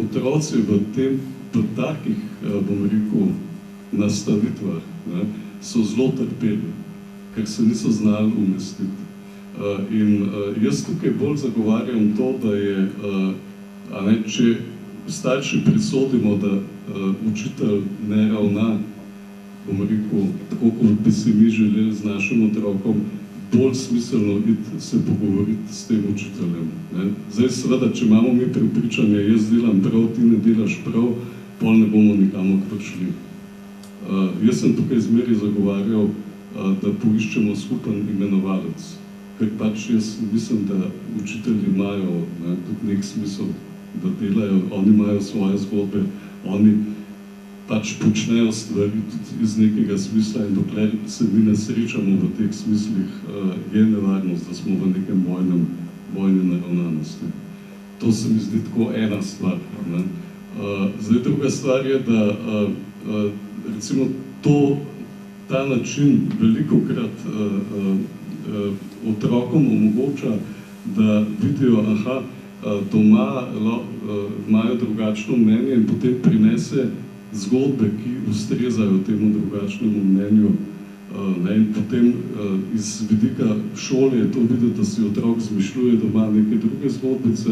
Otroci v takih, bom rekel, nastavitvah so zelo trpeli, ker se niso znali umestiti. In jaz tukaj bolj zagovarjam to, da je, če starši prisodimo, da učitelj ne ravna, bom rekel, tako kot bi si mi želeli z našim otrokom, bolj smiselno iti se pogovoriti s tem učiteljem. Zdaj, seveda, če imamo mi prepričanje, jaz delam prav, ti ne delaš prav, pol ne bomo nikamor prišli. Jaz sem tukaj zmeri zagovarjal, da poiščemo skupen imenovalec, ker pač jaz mislim, da učitelji imajo tudi nek smisel, da delajo, oni imajo svoje zgodbe, oni pač počnejo stvari tudi iz nekega smisla in dokler se mi ne srečamo v teh smislih, je nevarnost, da smo v nekem vojni naravnanosti. To se mi zdi tako ena stvar. Zdaj, druga stvar je, da recimo ta način velikokrat otrokom omogoča, da vidijo, doma imajo drugačno mnenje in potem prinese zgodbe, ki ustrezajo temu drugačnemu mnenju. In potem iz vidika šole je to videti, da si otrok zmišljuje doma neke druge zgodbice,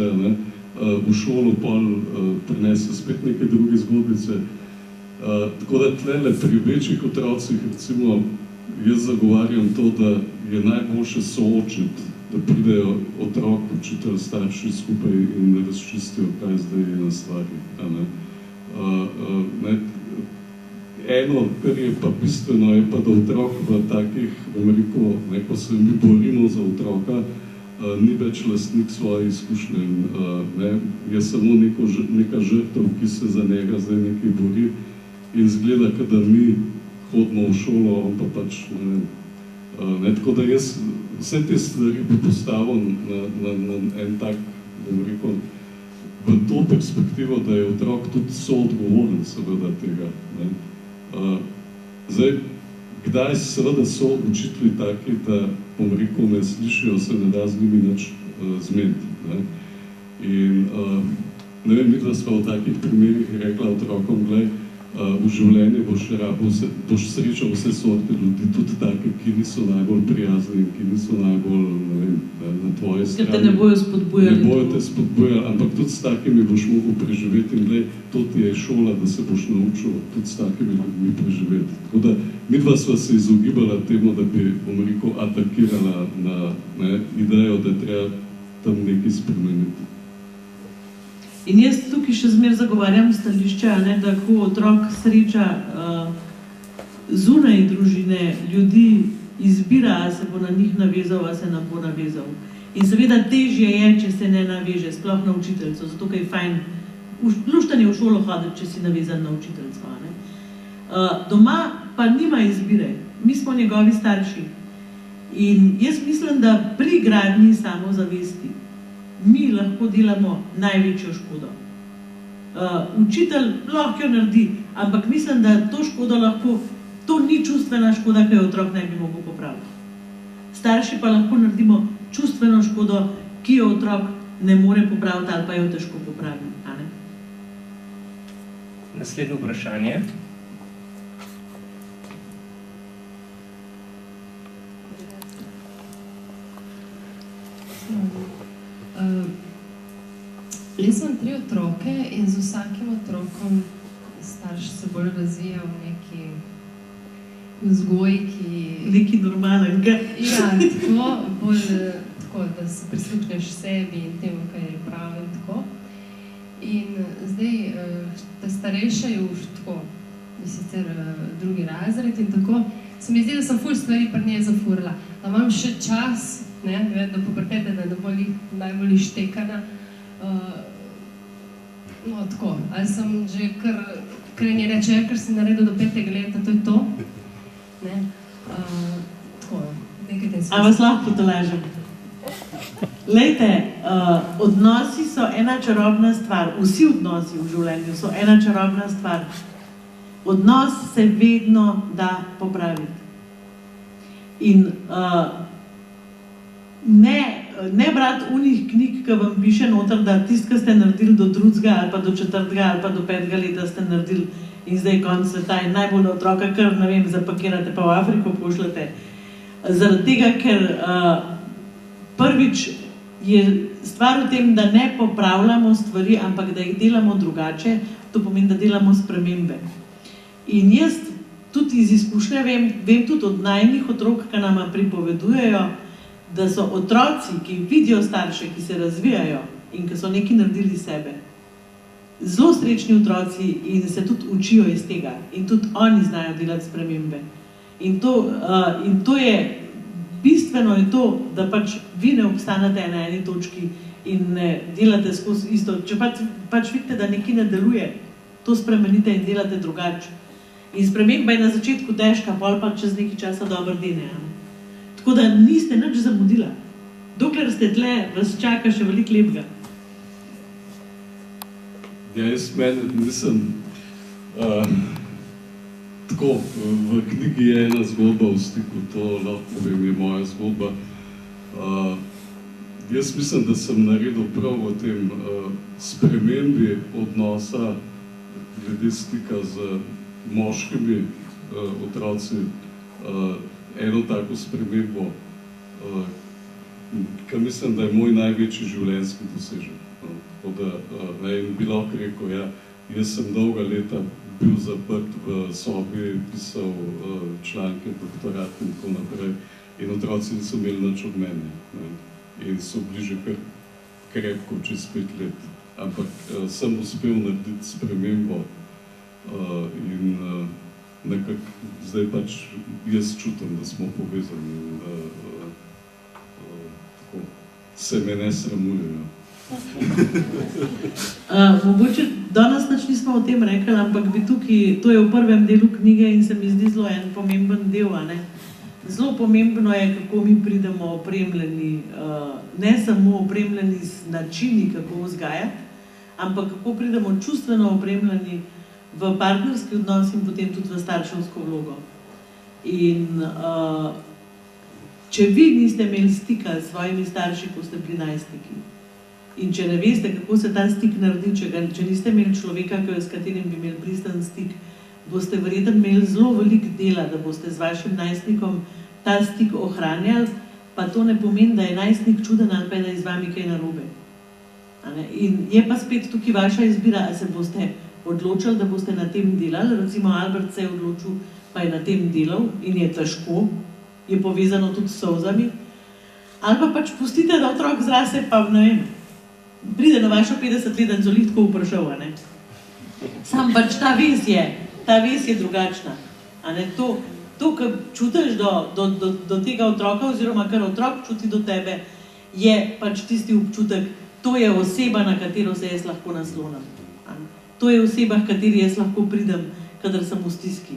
v šolo pol prinese spet neke druge zgodbice. Tako da tlele pri večjih otrocih, recimo, jaz zagovarjam to, da je najboljše soočiti, da pridejo otrok, učitelj, starši skupaj in razčistijo, kaj zdaj je na stvari. Eno, kar je pa bistveno, je pa, da otrok v takih, bom rekel, ko se mi borimo za otroka, ni več lastnik svoje izkušnje. Je samo neka žrtev, ki se za njega zdaj nekaj bori in zgleda, da mi hodimo v šolo, on pa pač ne vem. Tako da jaz vse te stvari bi postavil na en tak, bom rekel, v to perspektivo, da je otrok tudi soodgovoren seveda tega. Zdaj, kdaj seveda so učitelji taki, da, bom rekel, ne slišijo, se ne da z njimi nič zmeniti. In ne vem, midva sva v takih primerih rekla otrokom, glej, v življenju boš srečal vse sorte ljudi, tudi take, ki niso najbolj prijazni, ki niso najbolj, ne vem, na tvoje strani. Ker te ne bojo spodbujali. Ne bojo te spodbujali, ampak tudi s takimi boš mogel preživeti in glej, to ti je šola, da se boš naučil tudi s takimi ljudmi preživeti. Tako da midva sva se izogibala temu, da bi, bom rekel, atakirala na idejo, da je treba tam nekaj spremeniti. In jaz tukaj še zmer zagovarjam stališče, da ko otrok sreča zunaj družine ljudi, izbira, a se bo na njih navezal, a se ne bo navezal. In seveda težje je, če se ne naveže, sploh na učiteljico, zato je fajn luštanje v šolo hoditi, če si navezan na učiteljico. Doma pa nima izbire, mi smo njegovi starši. In jaz mislim, da pri gradnji samozavesti mi lahko delamo največjo škodo. Učitelj lahko jo naredi, ampak mislim, da to škodo lahko, to ni čustvena škoda, ki jo otrok ne bi mogel popraviti. Starši pa lahko naredimo čustveno škodo, ki jo otrok ne more popraviti ali pa jo težko popravi. Naslednje vprašanje. Jaz imam 3 otroke in z vsakim otrokom starš se bolj razvija v neki vzgoji, ki... Neki normalnega. Ja, tako, da se prisluhneš sebi in temu, kaj je prav in tako. In zdaj, ta starejša je už tako, sicer drugi razred in tako, se mi zdi, da sem ful stvari pri njej zafurila, da imam še čas, da pubertete, da ne bo najbolj ištekana. No, tako, ali sem že kar nje reče, kar si naredil do 5. leta, to je to. Tako, nekaj tem smisla. A vas lahko potolažem? Lejte, odnosi so ena čarobna stvar, vsi odnosi v življenju so ena čarobna stvar. Odnos se vedno da popraviti. In ne brati unih knjig, ki vam piše noter, da tist, ki ste naredili do 2. ali pa do 4. ali pa do 5. leta ste naredili in zdaj konc sveta in najbolj otroka, kar, ne vem, zapakirate pa v Afriko pošljete. Zaradi tega, ker prvič je stvar v tem, da ne popravljamo stvari, ampak da jih delamo drugače, to pomeni, da delamo spremembe. In jaz tudi iz izkušnje vem tudi od najnih otrok, ki nama pripovedujejo, da so otroci, ki vidijo starše, ki se razvijajo in ki so nekaj naredili sebe, zelo srečni otroci in se tudi učijo iz tega. In tudi oni znajo delati spremembe. In to je, bistveno je to, da pač vi ne obstanete na eni točki in ne delate skozi isto. Če pač vidite, da nekaj ne deluje, to spremenite in delate drugače. In sprememba je na začetku težka, pol pa čez nekaj časa dobro dene. Tako da niste nič zamudila. Dokler ste tle, vas čaka še veliko lepega. Ja, jaz meni nisem... Tako, v knjigi je ena zgodba v stiku, to lahko povem, je moja zgodba. Jaz mislim, da sem naredil prav v tem spremembi odnosa glede stika z moškimi otroci, eno tako spremembo, ki mislim, da je moj največji življenjski dosežek. Tako da, in bi lahko rekel, ja, jaz sem dolga leta bil zaprt v sobi, pisal članke, doktorat in tako naprej, in otroci niso imeli nič od mene. In so bili že kar krepko, čez 5 let. Ampak sem uspel narediti spremembo in nekako zdaj pač jaz čutim, da smo povezani. Tako se me ne sramujejo. Mogoče danes nič nismo o tem rekli, ampak bi tukaj, to je v prvem delu knjige in se mi zdi zelo en pomemben del, a ne? Zelo pomembno je, kako mi pridemo opremljeni, ne samo opremljeni z načini, kako vzgajati, ampak kako pridemo čustveno opremljeni v partnerski odnos in potem tudi v starševsko vlogo. In če vi niste imeli stika s svojimi starši, ko ste bili najstniki, in če ne veste, kako se ta stik naredi, če niste imeli človeka, s katerim bi imeli pristen stik, boste verjetno imeli zelo veliko dela, da boste z vašim najstnikom ta stik ohranjali, pa to ne pomeni, da je najstnik čuden ali pa da je z vami kaj narobe. In je pa spet tukaj vaša izbira, ali se boste odločili, da boste na tem delali. Recimo Albert se je odločil, pa je na tem delal in je težko, je povezano tudi s solzami. Ali pa pač pustite, da otrok zraste, pa ne vem, pride na vašo 50 let in zelo tako vprašal, a ne? Sam pač ta vez je drugačna. To, kar čutiš do tega otroka, oziroma kar otrok čuti do tebe, je pač tisti občutek, to je oseba, na katero se jaz lahko naslonim. To je oseba, h kateri jaz lahko pridem, kadar sem v stiski.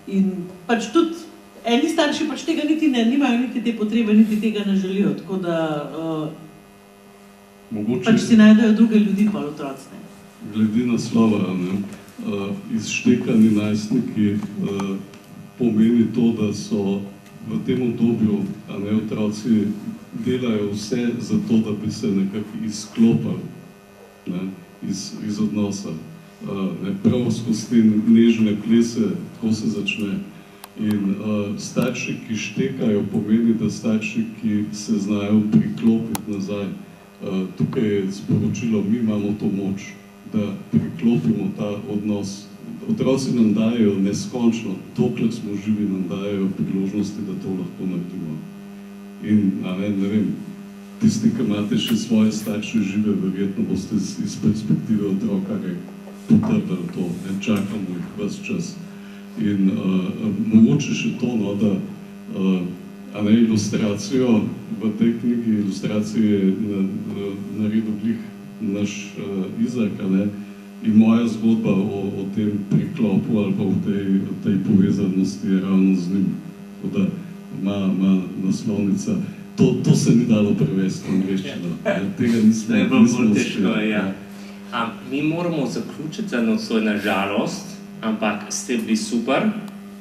In pač tudi eni starši pač tega niti nimajo, niti te potrebe, niti tega ne želijo, tako da pač si najdejo druge ljudi pa otroci. Glede naslova, izštekani najstniki pomeni to, da so v tem obdobju otroci delajo vse za to, da bi se nekako izklopili iz odnosa. Prav skozi te nežne plese, tako se začne. In starši, ki štekajo, pomeni, da starši, ki se znajo priklopiti nazaj. Tukaj je sporočilo, mi imamo to moč, da priklopimo ta odnos. Otroci nam dajejo neskončno, dokler smo živi, nam dajejo priložnosti, da to lahko naredimo. In, ne vem, tisti, ki imate še svoje starše žive, verjetno boste iz perspektive otroka potrdili to, čakamo jih ves čas. In mogoče še to, da ilustracijo v tej knjigi, ilustracije je naredil glih naš Izak, in moja zgodba o tem priklopu ali pa o tej povezanosti je ravno z njim. Tako da ima naslovnica. To se ni dalo prevesti v angleščino. Tega nismo uspeli. Mi moramo zaključiti za nocoj, na žalost, ampak ste bili super,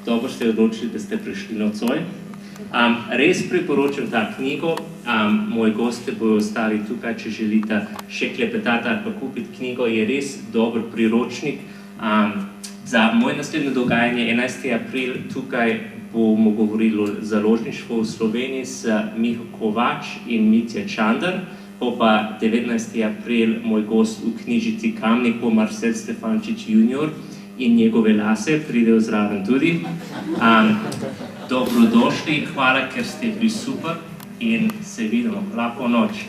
dobro ste odločili, da ste prišli nocoj. Res priporočam ta knjigo, moji gosti bojo ostali tukaj, če želite še klepetati ali pa kupiti knjigo, je res dober priročnik. Za moje naslednje dogajanje 11. april tukaj bomo govorili o založništvu v Sloveniji s Miho Kovač in Mitja Čander, pa 19. april moj gost v knjižnici Kamnik bo Marcel Stefančič junior in njegove lase pridejo zraven tudi. Dobrodošli, hvala, ker ste bili super in se vidimo. Lahko noč.